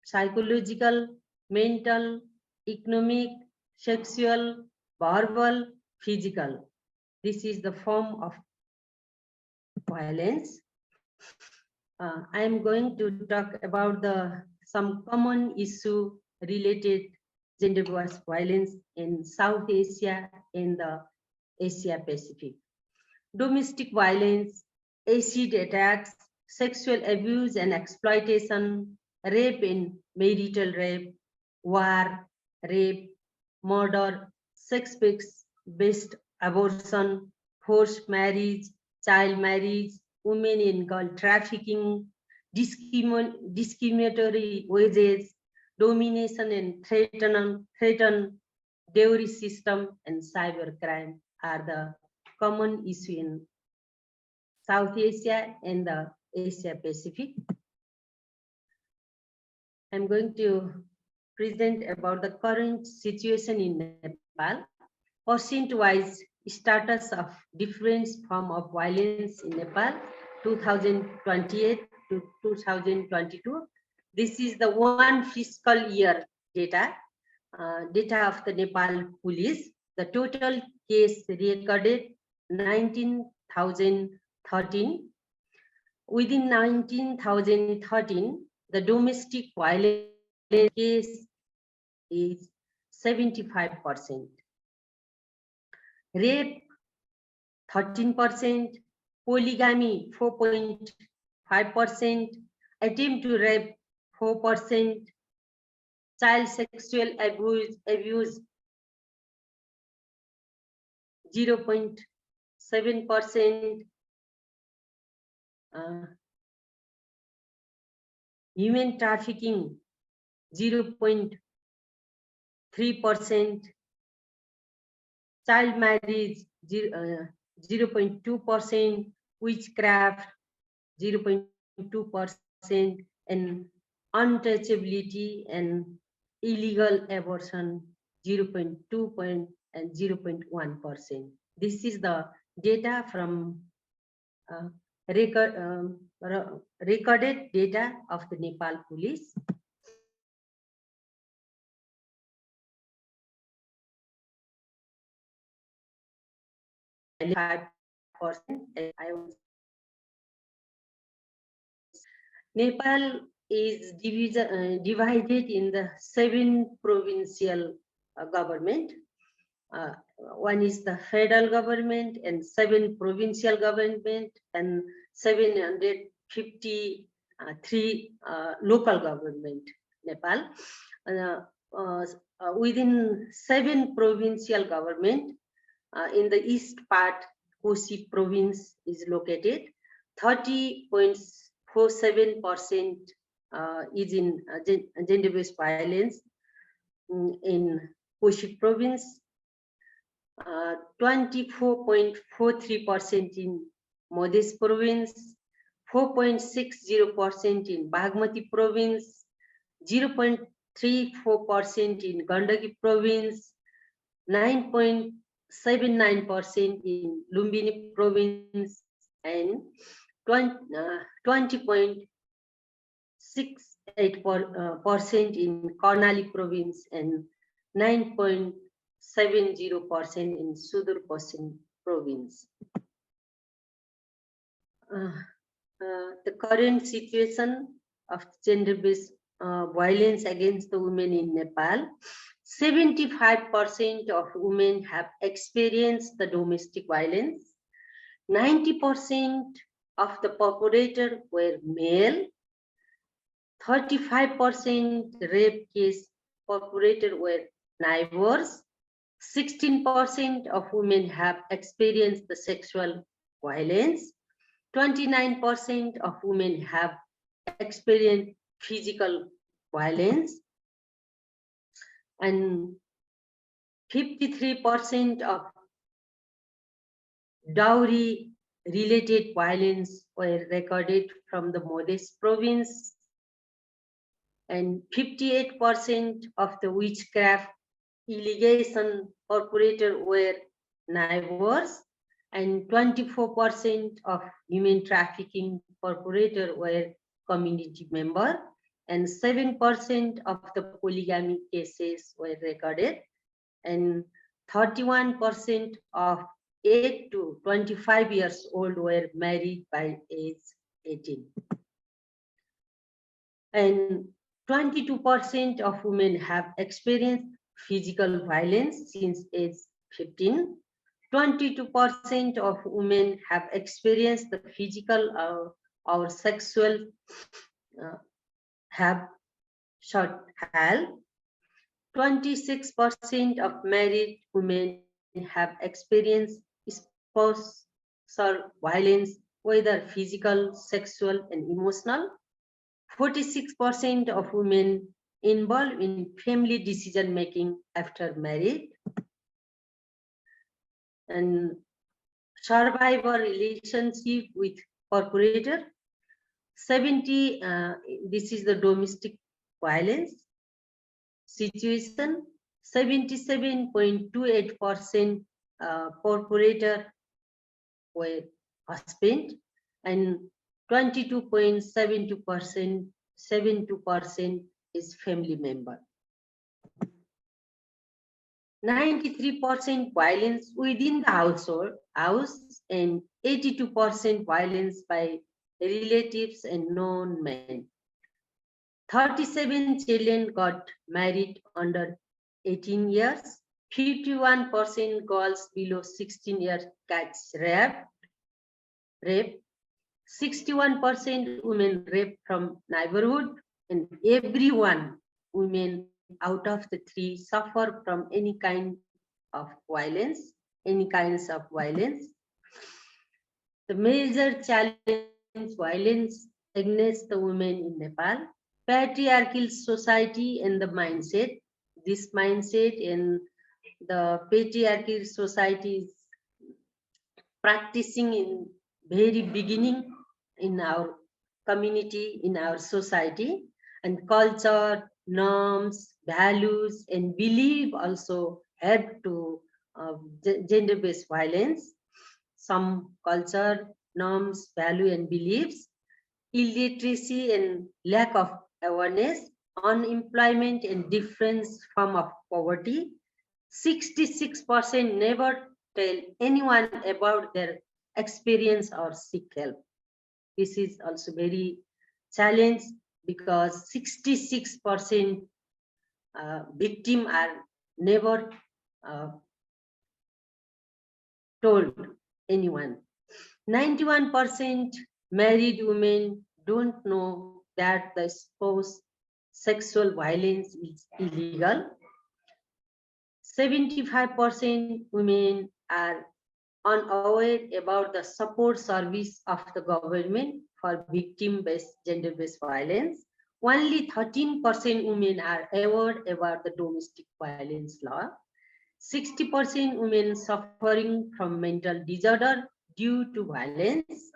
psychological, mental, economic, sexual, verbal, physical. This is the form of violence. I am going to talk about some common issue related gender-based violence in South Asia and the Asia Pacific. Domestic violence, acid attacks, sexual abuse and exploitation, rape and marital rape, war, rape, murder, sex-based abortion, forced marriage, child marriage, women and girl trafficking, discriminatory wages, domination and threaten dowry system, and cybercrime are the common issue in South Asia and the Asia Pacific. I'm going to present about the current situation in Nepal, percent-wise status of different form of violence in Nepal, 2028 to 2022. This is the one fiscal year data, data of the Nepal police. The total case recorded 19,013. Within 19,013, the domestic violence case is 75%. Rape 13%, polygamy 4.5%, attempt to rape 4%, child sexual abuse 0.7%, human trafficking 0.3%, child marriage 0.2%, witchcraft 0.2%, and untouchability and illegal abortion 0.2%. and 0.1%. This is the data from recorded data of the Nepal police. Nepal is divided in the 7 provincial government. One is the federal government and 7 provincial government and 753 local government, Nepal. Within 7 provincial government, in the east part, Kosi province is located. 30.47% is in gender-based violence in Kosi province. 24.43% in Modhesi province, 4.60% in Bagmati province, 0.34% in Gandaki province, 9.79% in Lumbini province, and 20.68% in Karnali province, and 9.70% in Sudur Paschim province. The current situation of gender-based violence against the women in Nepal: 75% of women have experienced the domestic violence. 90% of the perpetrator were male. 35% rape case perpetrator were neighbors. 16% of women have experienced the sexual violence. 29% of women have experienced physical violence. And 53% of dowry-related violence were recorded from the Modhesi province. And 58% of the witchcraft allegation perpetrator were neighbors, and 24% of human trafficking perpetrator were community member, and 7% of the polygamy cases were recorded, and 31% of 8 to 25 years old were married by age 18. And 22% of women have experienced physical violence since age 15. 22% of women have experienced the physical or sexual have short hair. 26% of married women have experienced spousal violence, whether physical, sexual, and emotional. 46% of women involved in family decision making after marriage. And survivor relationship with perpetrator: 70, this is the domestic violence situation. 77.28% perpetrator were husband, and 22.72% is family member. 93% violence within the house, and 82% violence by relatives and known men. 37 children got married under 18 years. 51% girls below 16 years got rape. 61% women raped from neighborhood, and everyone women out of the 3 suffer from any kind of violence, any kinds of violence. The major challenge violence against the women in Nepal: patriarchal society and the mindset. This mindset in the patriarchal society is practicing in very beginning in our community, in our society, and culture, norms, values, and belief also help to gender-based violence, some culture, norms, value, and beliefs, illiteracy and lack of awareness, unemployment and different form of poverty. 66% never tell anyone about their experience or seek help. This is also very challenge because 66% victims are never told anyone. 91% married women don't know that the spouse sexual violence is illegal. 75% women are unaware about the support service of the government for victim-based gender-based violence. Only 13% women are aware about the domestic violence law. 60% women suffering from mental disorder due to violence.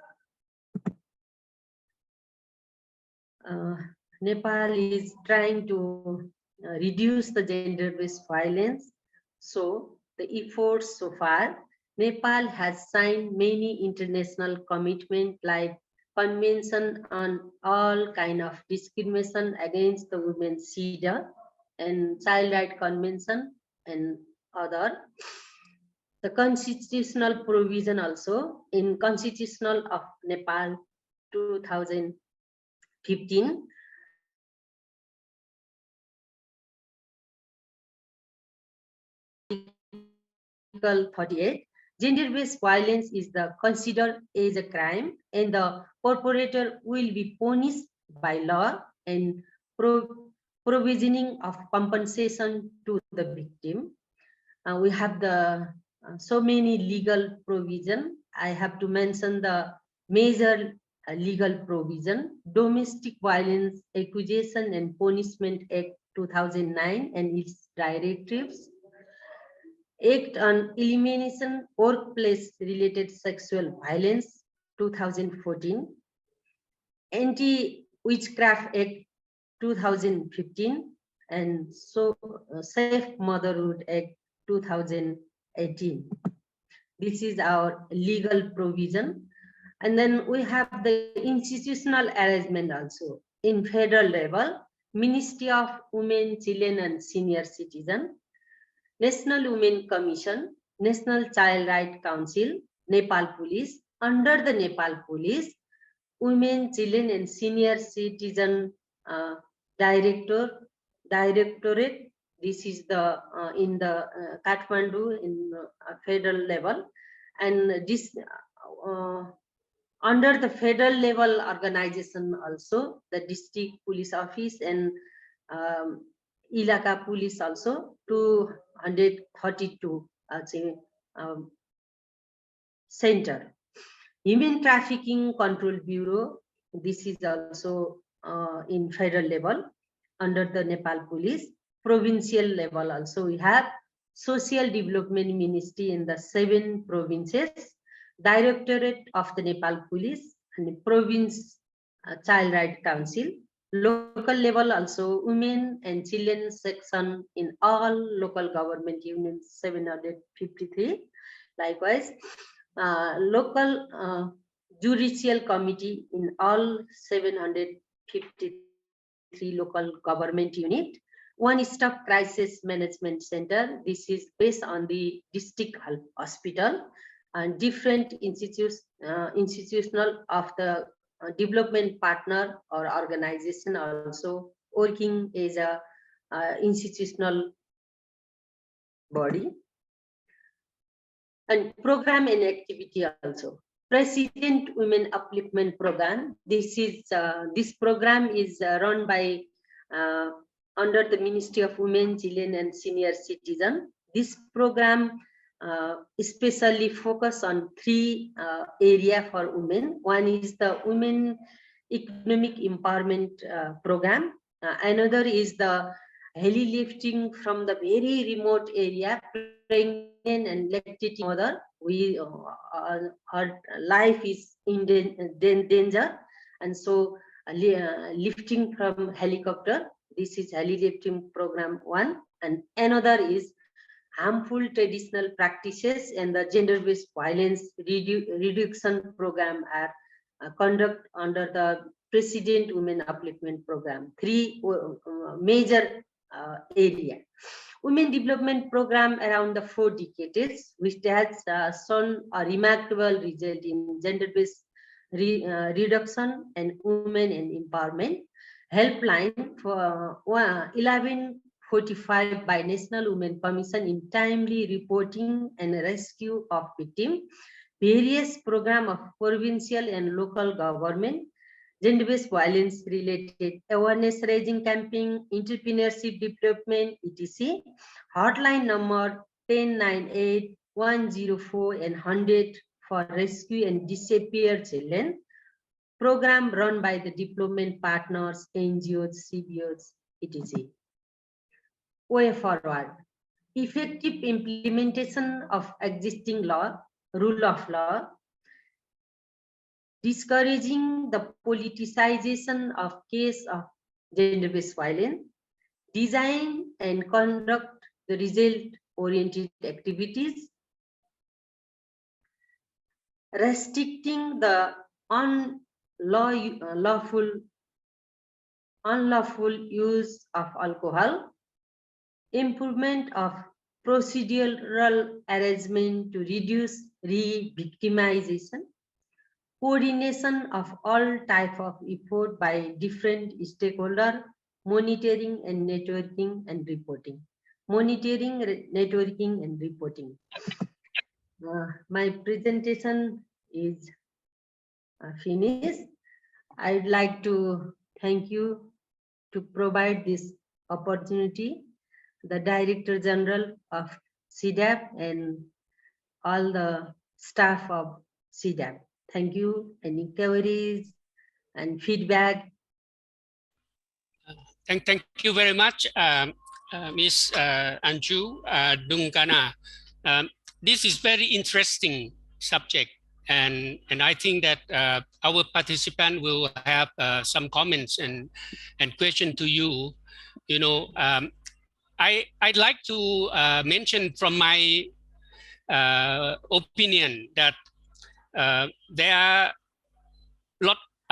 Nepal is trying to reduce the gender-based violence. So the efforts so far, Nepal has signed many international commitments like Convention on All Kind of Discrimination Against the Women, CIRDAP, and Child Rights Convention and other. The constitutional provision also in Constitutional of Nepal 2015. Article 38, gender-based violence is considered as a crime and the perpetrator will be punished by law and provisioning of compensation to the victim. We have so many legal provision. I have to mention the major legal provision: Domestic Violence Accusation and Punishment Act 2009 and its directives, Act on Elimination Workplace Related Sexual Violence 2014, Anti-Witchcraft Act 2015, and Safe Motherhood Act 2018. This is our legal provision. And then we have the institutional arrangement also. In federal level, Ministry of Women, Children and Senior Citizen, National Women Commission, National Child Rights Council, Nepal Police. Under the Nepal Police, Women, Children and Senior Citizen Directorate. This is the in the Kathmandu in federal level, and this under the federal level organization also the district police office and Ilaka police also 232 center. Human Trafficking Control Bureau, this is also in federal level under the Nepal Police. Provincial level also we have Social Development Ministry in the 7 provinces, Directorate of the Nepal Police and Province Child Rights Council. Local level also Women and Children section in all local government units 753. Likewise, local judicial committee in all 753 local government unit. One-stop crisis management center. This is based on the district hospital and different institutional of the development partner or organization also working as a institutional body. And program and activity also. President Women Upliftment Program. This program is run by under the Ministry of Women, Children and Senior Citizen. This program especially focus on 3 areas for women. One is the Women Economic Empowerment Program. Another is the heavy lifting from the very remote area, pregnant and lactating mother. Her life is in danger, and so lifting from helicopter. This is heli lifting program 1, and another is harmful traditional practices and the gender-based violence reduction program are conducted under the President Women Upliftment Program. Three major area. Women Development Program around the 4 decades, which has shown a remarkable result in gender-based reduction and women and empowerment. Helpline for 1145 by National Women Commission in timely reporting and rescue of victims. Various program of provincial and local government, gender-based violence related awareness raising campaign, entrepreneurship development, etc. Hotline number 1098, 104 and 100 for rescue and disappeared children. Program run by the development partners, NGOs, CBOs, etc. Way forward. Effective implementation of existing law, rule of law, discouraging the politicization of case of gender-based violence, design and conduct the result-oriented activities, restricting the unlawful use of alcohol, improvement of procedural arrangement to reduce re-victimization, coordination of all type of effort by different stakeholders, monitoring and networking and reporting. Monitoring, networking and reporting. My presentation is finished. I'd like to thank you to provide this opportunity, the Director General of CIRDAP and all the staff of CIRDAP. Thank you. Any queries and feedback?
Thank you very much, Ms. Anju Dhungana. This is very interesting subject, and I think that our participant will have some comments and question to you. You know, I'd like to mention from my opinion that there are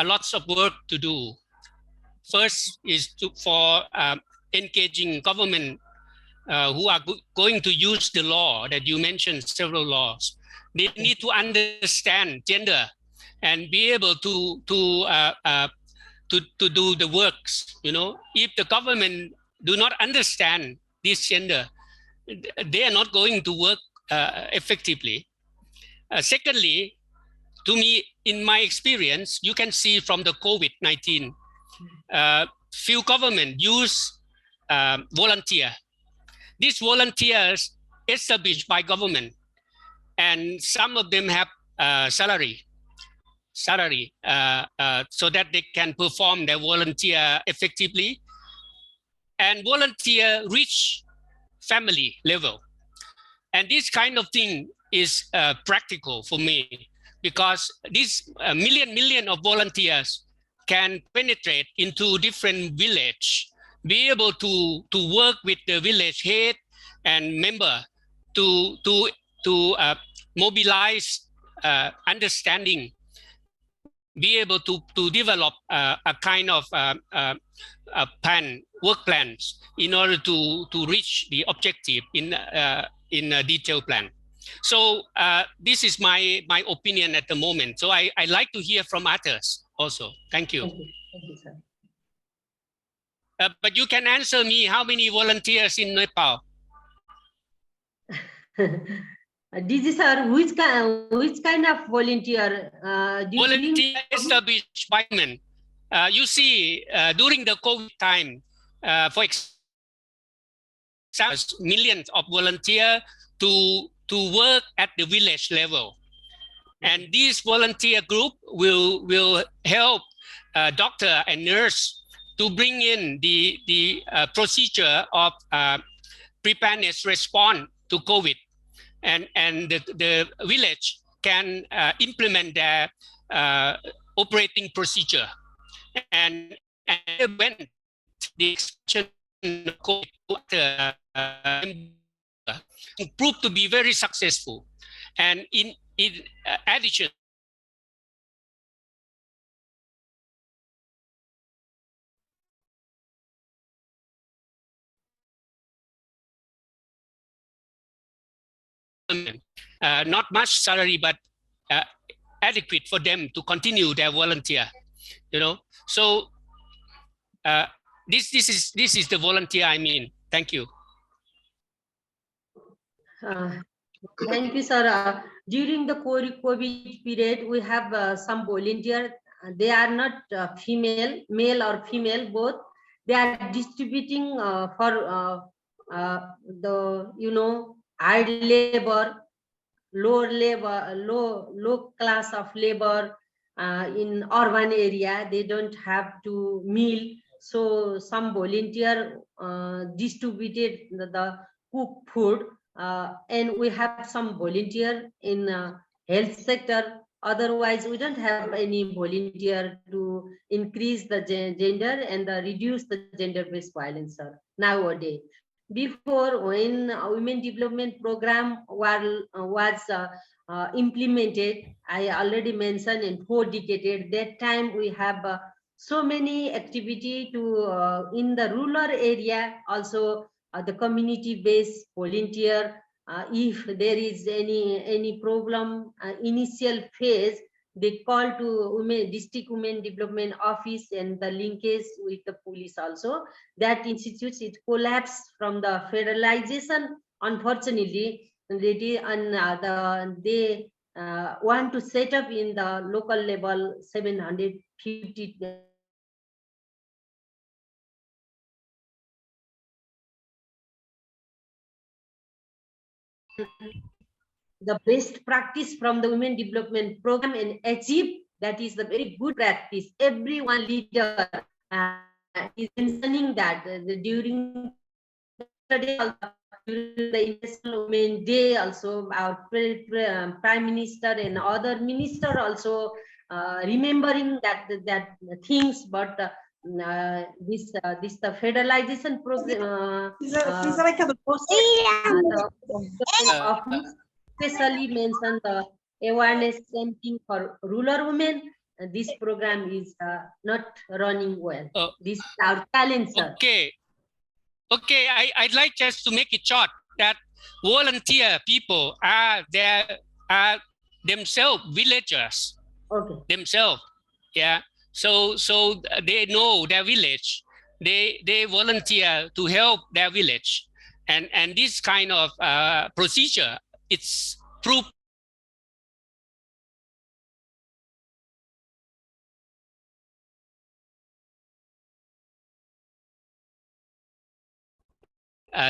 lots of work to do. First is for engaging government who are going to use the law that you mentioned, several laws. They need to understand gender and be able to do the works. You know, if the government do not understand this gender, they are not going to work effectively. Secondly, to me, in my experience, you can see from the COVID-19, few government use volunteer. These volunteers established by government, and some of them have salary, so that they can perform their volunteer effectively, and volunteer reach family level. And this kind of thing is practical for me, because these million of volunteers can penetrate into different village, be able to work with the village head and member to mobilize understanding, be able to develop a kind of work plans in order to reach the objective in a detailed plan. So this is my opinion at the moment. So I'd like to hear from others also. Thank you.
Thank you, sir.
But you can answer me, how many volunteers in Nepal?
This sir, which kind of volunteer?
Volunteer established by men. You see, during the COVID time, for example, millions of volunteers to work at the village level, and this volunteer group will help doctor and nurse to bring in the procedure of preparedness response to COVID, and the village can implement their operating procedure, and when the expansion of COVID proved to be very successful. And in addition, not much salary, but adequate for them to continue their volunteer. So this is the volunteer I mean. Thank you.
Thank you, sir. During the COVID period, we have some volunteers. They are not female, male or female, both. They are distributing for the hard labor, lower labor, low class of labor in urban area. They don't have to meal. So some volunteer distributed the cooked food. And we have some volunteer in health sector. Otherwise, we don't have any volunteer to increase the gender and reduce the gender-based violence, sir, nowadays. Before, when women development program was implemented, I already mentioned in 4 decades. That time we have so many activity to in the rural area, also the community-based volunteer. If there is any problem, initial phase, they call to district women development office and the linkage with the police also. That institutes, it collapsed from the federalization, unfortunately, and they want to set up in the local level 750 the best practice from the women development program and achieve. That is the very good practice. Everyone leader is mentioning that during the International Women Day, also our Prime Minister and other minister also remembering that things, but this the federalization program office especially mentioned the awareness campaign for rural women. This program is not running well. This is our challenge, sir.
Okay, I'd like just to make it short that volunteer people are themselves villagers.
Okay.
Themselves, yeah. So they know their village. They volunteer to help their village, and this kind of procedure, it's proof.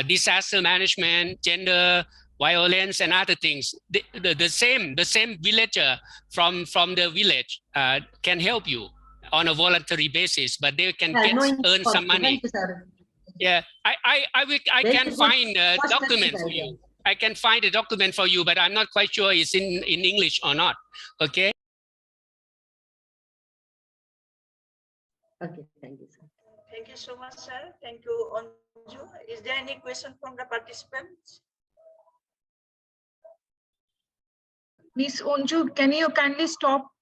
Disaster management, gender violence, and other things. The same villager from the village can help you on a voluntary basis, but they can earn some money. Yeah, I can find documents for you. I can find a document for you, but I'm not quite sure it's in English or not. Okay.
Okay, thank you, sir.
Thank you so much, sir. Thank you, Anju. Is there any question from the participants?
Miss Anju, can you kindly stop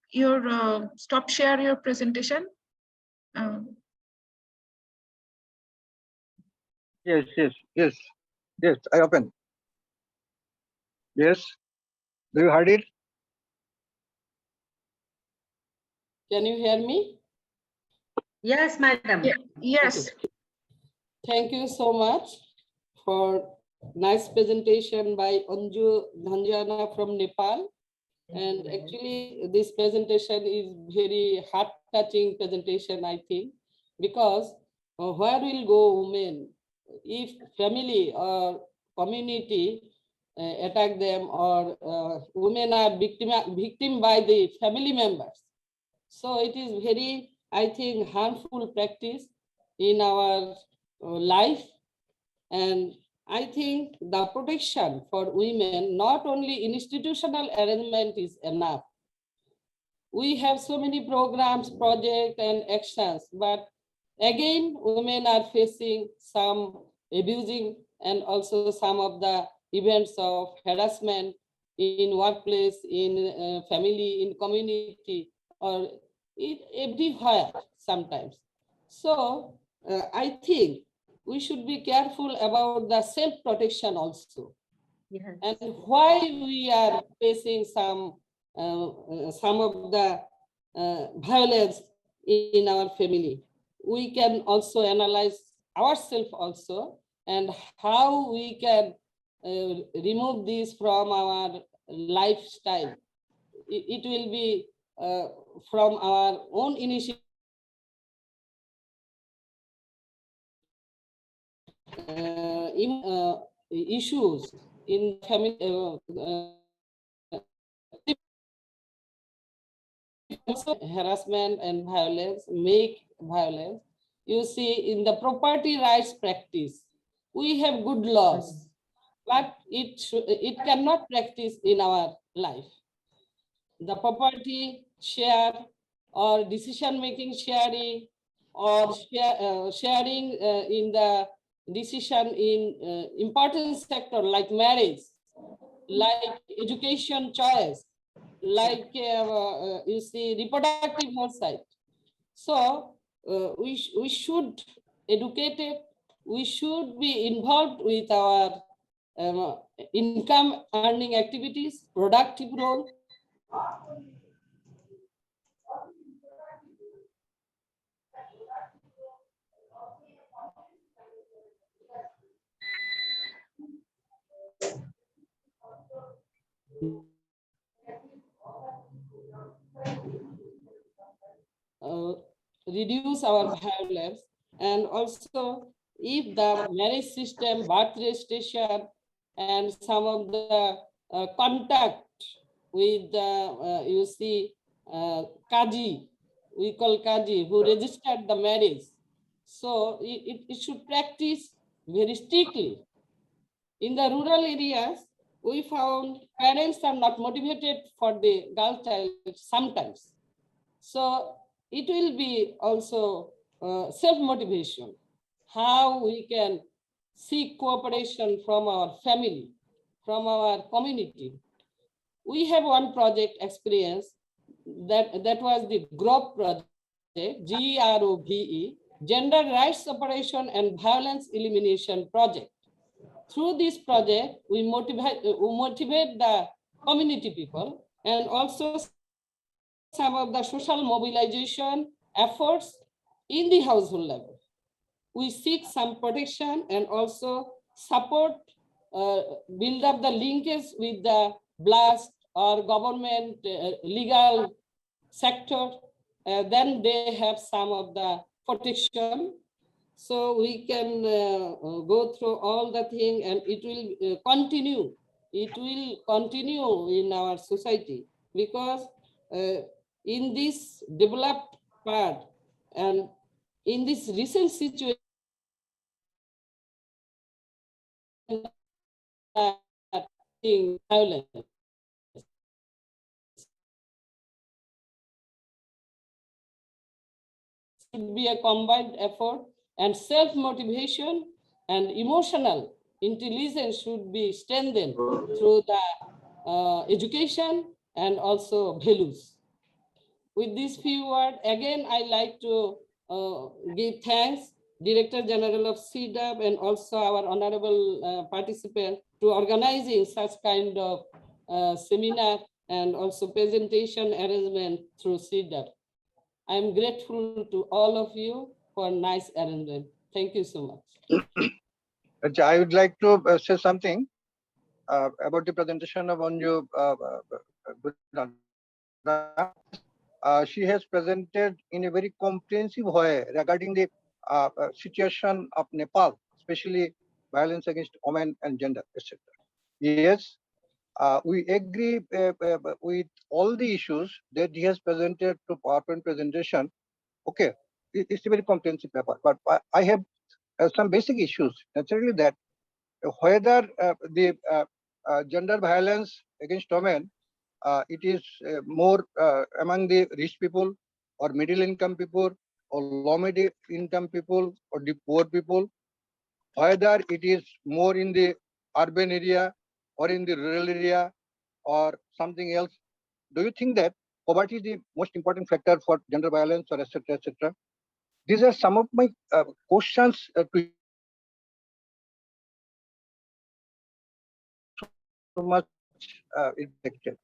share your presentation?
Yes, I open. Yes, do you heard it?
Can you hear me?
Yes, madam.
Yeah. Yes.
Okay. Thank you so much for nice presentation by Anju Dhungana from Nepal. And actually, this presentation is very heart-touching presentation, I think, because where will go women if family or community attack them, or women are victim by the family members? So it is very, I think, harmful practice in our life. And I think the protection for women, not only institutional arrangement is enough. We have so many programs, projects, and actions, but again, women are facing some abusing and also some of the events of harassment in workplace, in family, in community, or everywhere sometimes. So I think we should be careful about the self-protection also.
Yes.
And why we are facing some of the violence in our family. We can also analyze ourselves also, and how we can remove this from our lifestyle. It will be from our own initiative. Issues in family harassment and violence make violence. You see, in the property rights practice, we have good laws, but it cannot practice in our life. The property share or decision-making sharing, or sharing in the decision in important sector like marriage, like education choice, like you see reproductive health side. So we should educate it. We should be involved with our income earning activities, productive role. Reduce our violence, and also if the marriage system, birth registration, and some of the contact with the you see Kaji, we call Kaji, who registered the marriage. So it should practice very strictly. In the rural areas, we found parents are not motivated for the girl child sometimes. So it will be also self-motivation, how we can seek cooperation from our family, from our community. We have one project experience that was the GROVE project, GROVE, Gender Rights Operation and Violence Elimination Project. Through this project, we motivate the community people, and also some of the social mobilization efforts in the household level. We seek some protection and also support, build up the linkage with the blast or government legal sector. Then they have some of the protection. So we can go through all the thing, and it will continue. It will continue in our society, because in this developed part and in this recent situation, violence, should be a combined effort, and self-motivation and emotional intelligence should be strengthened through the education and also values. With these few words, again, I like to give thanks, Director General of CIRDAP, and also our honorable participant, to organizing such kind of seminar and also presentation arrangement through CIRDAP. I'm grateful to all of you for nice arrangement. Thank you so much.
I would like to say something about the presentation of Anju. She has presented in a very comprehensive way regarding the situation of Nepal, especially violence against women and gender, etc. Yes, we agree with all the issues that he has presented to PowerPoint presentation. Okay, it's a very comprehensive paper, but I have some basic issues. Naturally, that whether the gender violence against women, it is more among the rich people or middle income people or low middle income people or the poor people, whether it is more in the urban area or in the rural area or something else, do you think that poverty is the most important factor for gender violence or etc. etc.? These are some of my questions to so much reflected.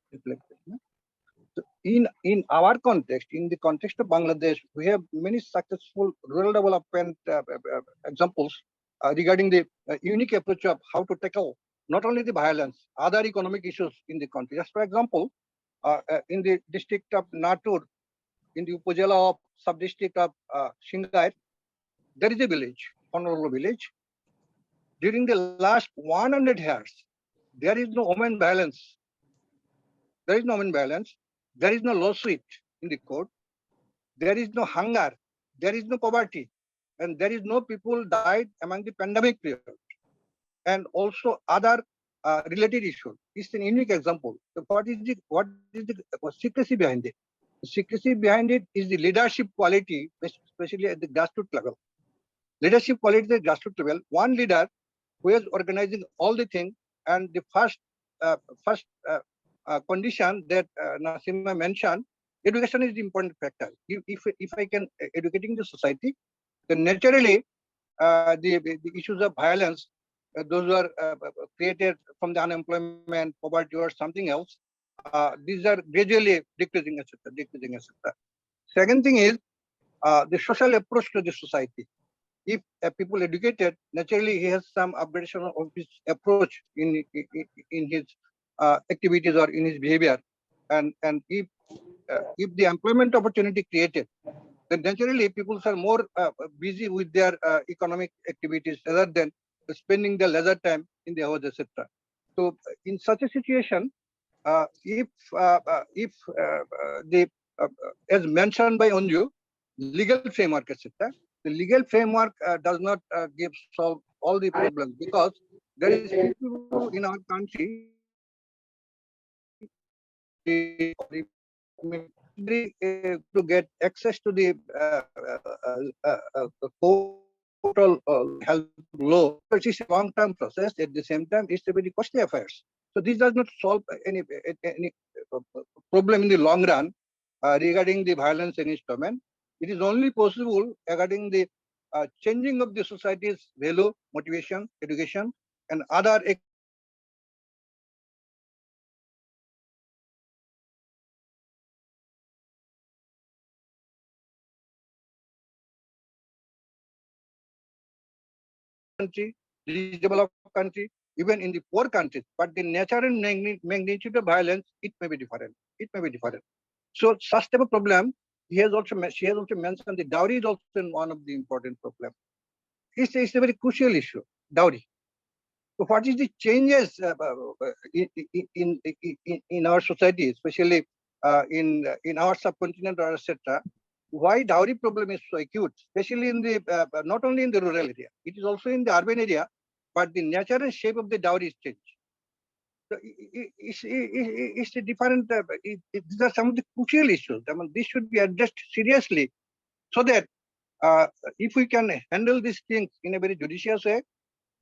So in our context, in the context of Bangladesh, we have many successful rural development examples regarding the unique approach of how to tackle not only the violence, other economic issues in the country. Just for example, in the district of Natur, in the Upazila of sub-district of Shingai, there is a village, honorable village. During the last 100 years, there is no women violence. There is no women violence. There is no lawsuit in the court. There is no hunger. There is no poverty. And there is no people died among the pandemic period. And also other related issues. It's an unique example. So what is the secrecy behind it? The secrecy behind it is the leadership quality, especially at the grassroots level. Leadership quality at the grassroots level. One leader who is organizing all the things, and the first condition that Nasima mentioned, education is the important factor. If I can educating the society, then naturally the issues of violence, those are created from the unemployment, poverty, or something else. These are gradually decreasing, etc. Second thing is the social approach to the society. If people educated, naturally he has some upgradation of his approach in his activities or in his behavior, and if the employment opportunity created, then naturally people are more busy with their economic activities rather than spending their leisure time in the house, etc. So in such a situation, if the as mentioned by Anju, legal framework, etc. The legal framework does not solve all the problems, because there is people in our country to get access to the total health law. It is a long-term process. At the same time, it's a very costly affairs. So this does not solve any problem in the long run regarding the violence against women. It is only possible regarding the changing of the society's value, motivation, education, and other country, least developed country, even in the poor countries. But the nature and magnitude of violence, it may be different. It may be different. So such type of problem, she has also mentioned the dowry is also one of the important problems. It's a very crucial issue, dowry. So what is the changes in our society, especially in our subcontinent or etc.? Why dowry problem is so acute, especially in the not only in the rural area, it is also in the urban area, but the nature and shape of the dowry is changed. So it's a different. These are some of the crucial issues. I mean, this should be addressed seriously, so that if we can handle these things in a very judicious way,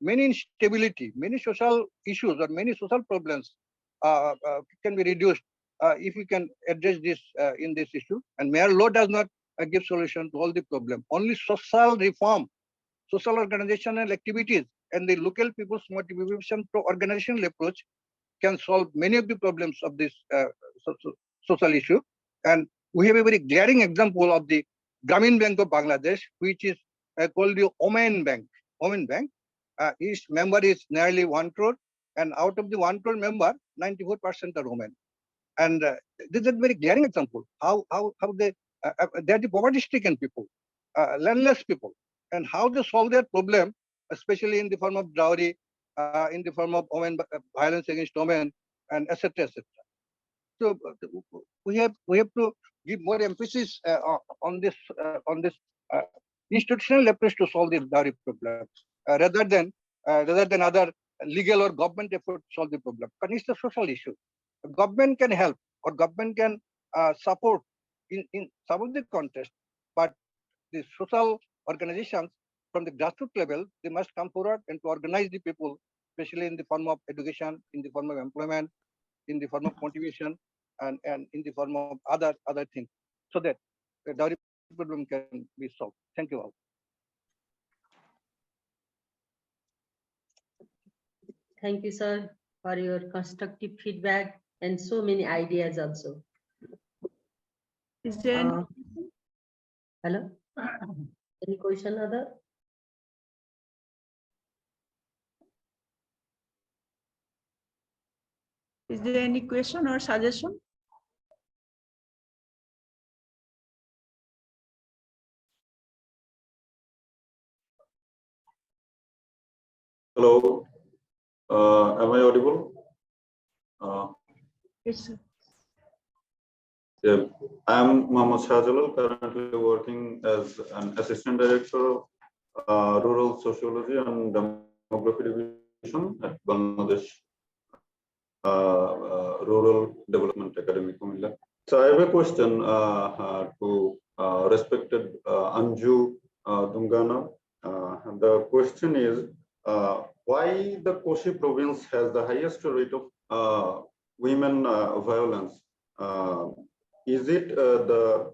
many instability, many social issues, or many social problems can be reduced if we can address this in this issue. And mere law does not give solution to all the problem. Only social reform, social organizational activities, and the local people's motivation to organizational approach can solve many of the problems of this social issue. And we have a very glaring example of the Grameen Bank of Bangladesh, which is called the Oman Bank. Oman Bank. Each member is nearly 1 crore, and out of the 1 crore member, 94% are women. And this is a very glaring example how they are the poverty-stricken people, landless people, and how they solve their problem, especially in the form of dowry, in the form of women violence against women, and etc. So we have to give more emphasis on this institutional approach to solve the dowry problem, rather than other legal or government effort to solve the problem. But it's a social issue. Government can help, or government can support in some of the context, but the social organizations from the grassroots level, they must come forward and to organize the people especially in the form of education, in the form of employment, in the form of motivation, and in the form of other things, so that the dowry problem can be solved. Thank you all.
Thank you, sir, for your constructive feedback and so many ideas also.
Is there any,
Hello? Any question, other?
is there any question or suggestion?
Hello, am I audible?
Yes, sir.
Yeah, I'm Mohammad Shahjalal, currently working as an assistant director of rural sociology and demography division at Bangladesh Rural Development Academy, Kumilla. So I have a question to respected Anju Dhungana. The question is, why the Koshi province has the highest rate of women violence? Is it the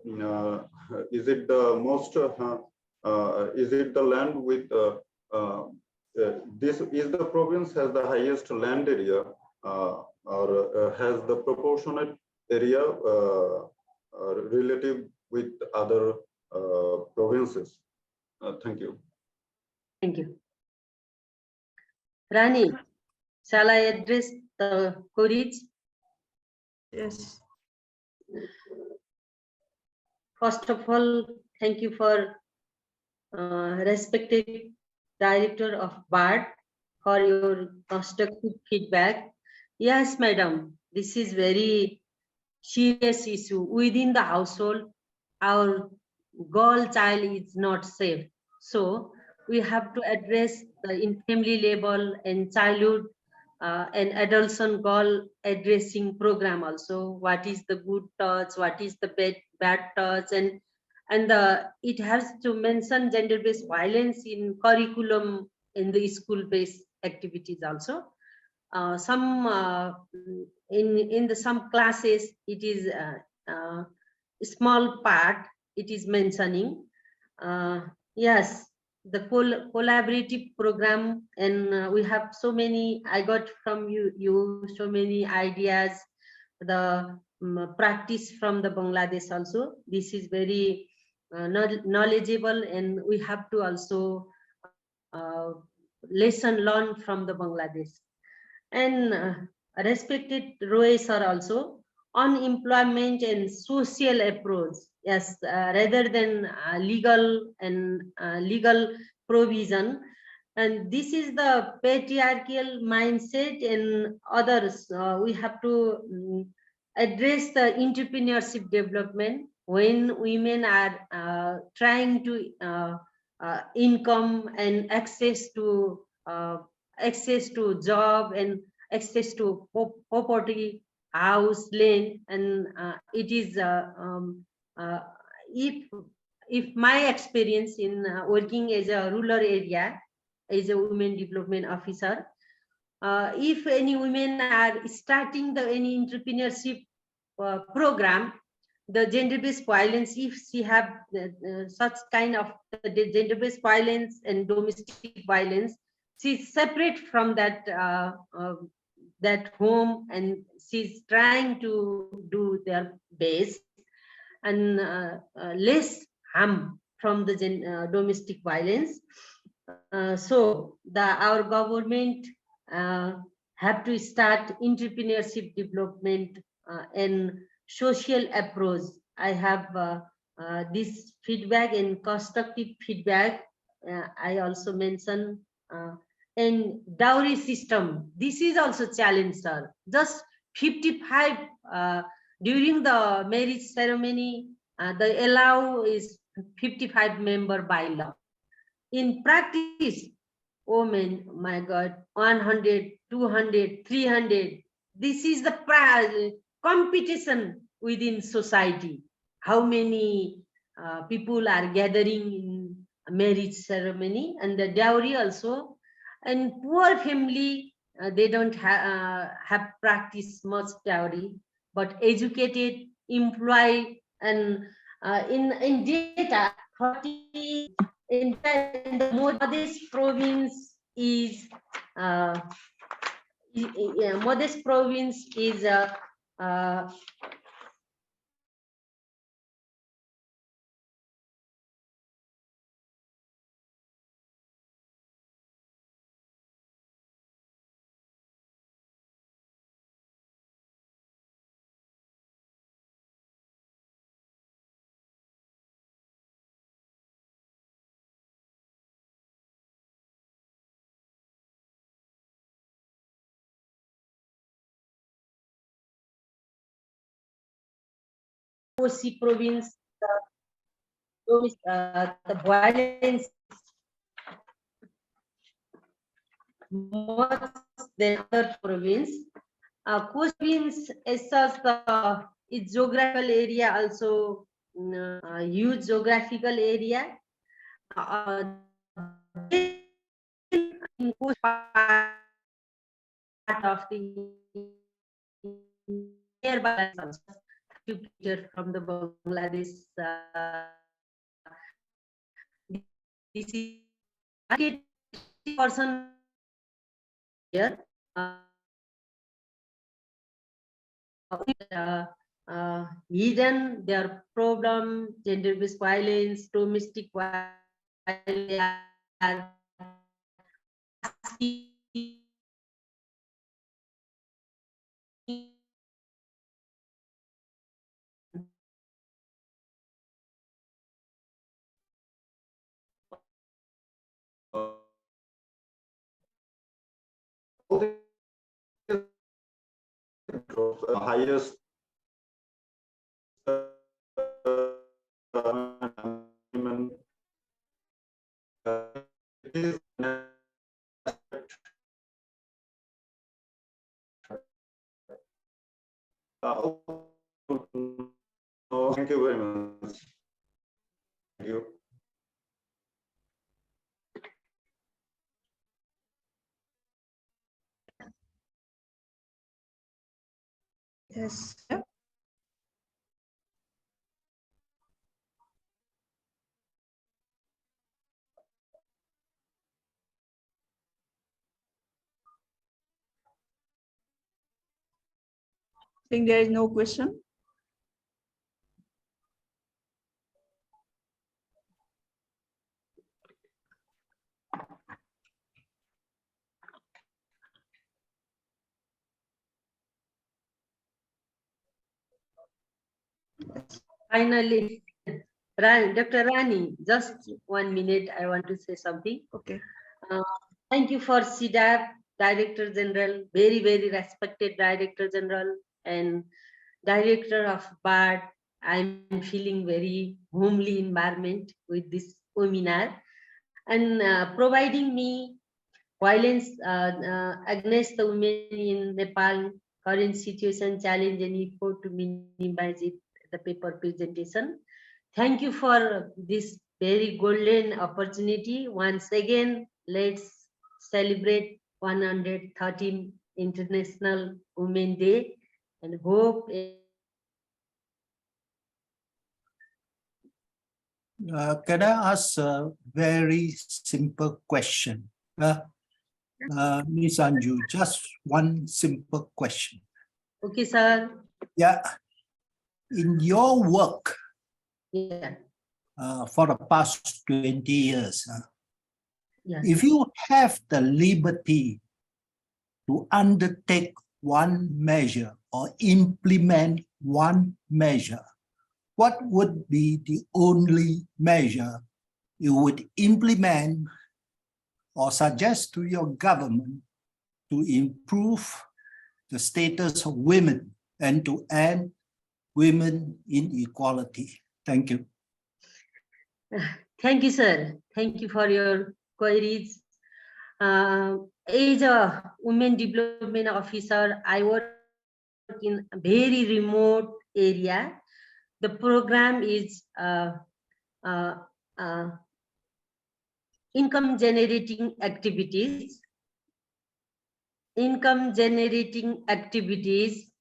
most? Is it the land with this? Is the province has the highest land area, or has the proportionate area relative with other provinces? Thank you.
Thank you. Rani, shall I address the queries?
Yes.
First of all, thank you for respected Director of BART for your constructive feedback. Yes, madam, this is very serious issue. Within the household, our girl child is not safe. So we have to address the in family level and childhood and adolescent girl addressing program also. What is the good touch? What is the bad touch? And it has to mention gender-based violence in curriculum in the school-based activities also. Some classes it is a small part it is mentioning. Yes, the collaborative program, and we have so many. I got from you so many ideas. The practice from the Bangladesh also. This is very knowledgeable, and we have to also lesson learn from the Bangladesh. And respected Roy sir also on employment and social approach. Yes, rather than legal and legal provision. And this is the patriarchal mindset, and others we have to address the entrepreneurship development when women are trying to income and access to job and access to property, house, land, and it is if my experience in working as a rural area as a women development officer, if any women are starting any entrepreneurship program, the gender-based violence, if she have such kind of gender-based violence and domestic violence, she's separate from that that home, and she's trying to do their best and less harm from the domestic violence. So our government have to start entrepreneurship development and social approach. I have this feedback and constructive feedback. I also mentioned and dowry system. This is also challenge, sir. Just 55 during the marriage ceremony, the allow is 55 member by law. In practice, oh man, my God, 100, 200, 300. This is the competition within society. How many people are gathering in a marriage ceremony, and the dowry also. And poor family they don't have practiced much theory, but educated employee and in data 30 in the modest province is modest province is OC province, the violence more than other province. Coast province as such its geographical area also huge geographical area. In coast part of the nearby from the Bangladesh. This is person here. Hidden their problem, gender-based violence, domestic violence.
Highest it is thank you very much. Thank you.
Yes. I think there is no question.
Finally, Dr. Rani, just 1 minute, I want to say something.
Okay.
Thank you for CIRDAP, Director General, very, very respected Director General and Director of BARD. I'm feeling very homely environment with this webinar and providing me violence against the women in Nepal, current situation, challenge and effort to minimize it, the paper presentation. Thank you for this very golden opportunity. Once again, let's celebrate 113 International Women Day and hope.
Can I ask a very simple question? Ms. Anju, just one simple question.
Okay, sir.
Yeah. In your work,
Yeah.
For the past 20 years,
Yeah.
if you have the liberty to undertake one measure or implement one measure, what would be the only measure you would implement or suggest to your government to improve the status of women and to end women inequality? Thank you.
Thank you, sir. Thank you for your queries. As a women development officer, I work in a very remote area. The program is income generating activities. income generating activities,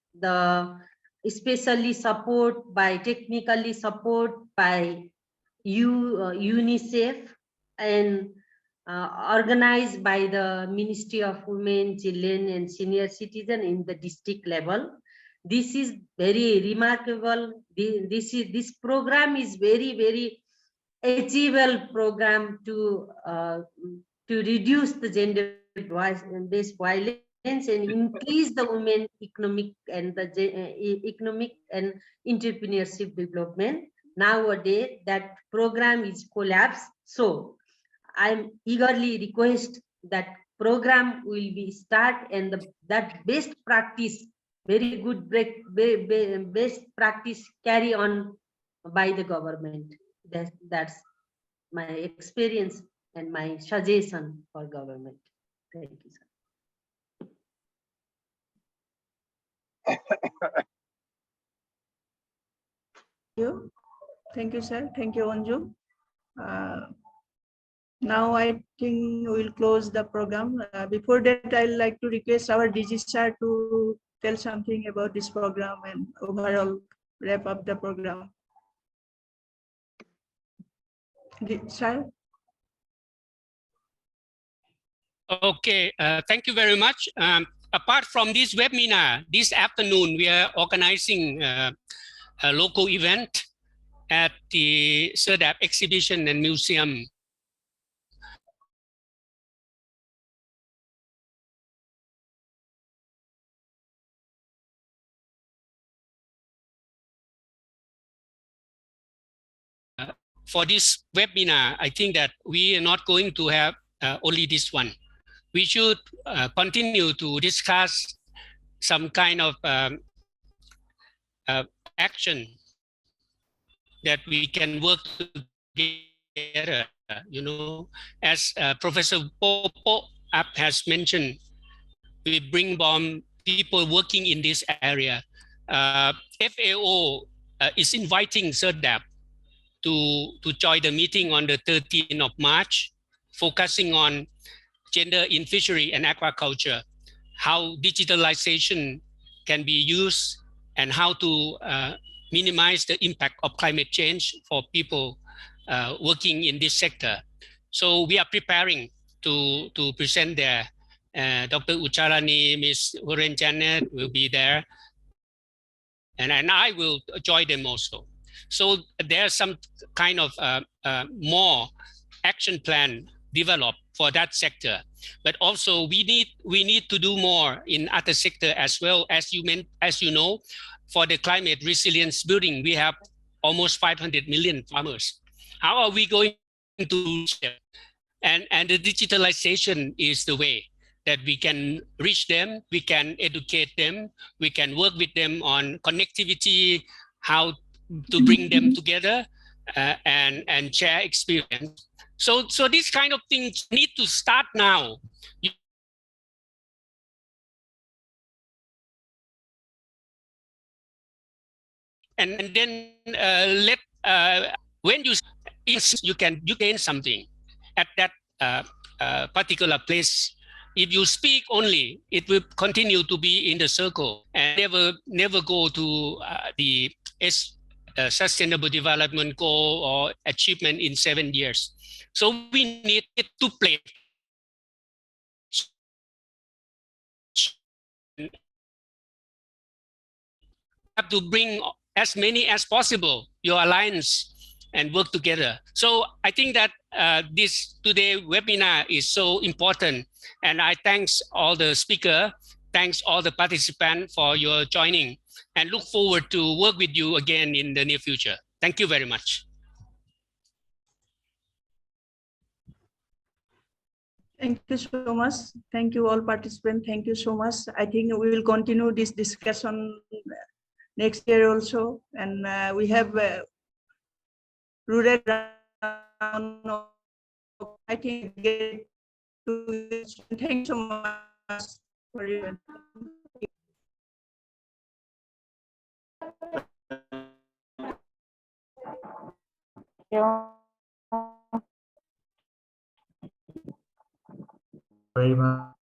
especially support by technically support by UNICEF and organized by the Ministry of Women, Children and Senior Citizen in the district level. This is very remarkable. This program is very achievable program to reduce the gender-based violence and increase the women economic and entrepreneurship development. Nowadays, that program is collapsed. So I'm eagerly request that program will be start and that best practice, very good best practice carry on by the government. That's my experience and my suggestion for government. Thank you, sir.
Thank you, sir. Thank you, Anju. Now I think we'll close the program. Before that, I'd like to request our DG sir to tell something about this program and overall wrap up the program. Sir?
Okay, thank you very much. Apart from this webinar, this afternoon we are organizing a local event at the CIRDAP Exhibition and Museum. For this webinar, I think that we are not going to have only this one. We should continue to discuss some kind of action that we can work together. You know, as Professor Popo has mentioned, we bring bomb people working in this area. FAO is inviting CIRDAP to join the meeting on the 13th of March, focusing on gender in fishery and aquaculture, how digitalization can be used and how to minimize the impact of climate change for people working in this sector. So we are preparing to present there. Dr. Ucharani, Ms. Hurain, Jannat will be there. And I will join them also. So there's some kind of more action plan developed for that sector, but also we need to do more in other sector as well. As you know, for the climate resilience building, we have almost 500 million farmers. How are we going to reach them? And the digitalization is the way that we can reach them, we can educate them, we can work with them on connectivity, how to bring them together and share experience. So these kind of things need to start now. And then when you gain something at that particular place. If you speak only, it will continue to be in the circle and never go to the Sustainable Development Goal or achievement in 7 years. So we need to play. Have to bring as many as possible your alliance and work together. So I think that this today webinar is so important, and I thanks all the speaker, thanks all the participants for your joining, and look forward to work with you again in the near future. Thank you very much.
Thank you so much. Thank you all participants. Thank you so much. I think we will continue this discussion next year also, and we have rural round of, I think, get to thank you so much for your.
Very much.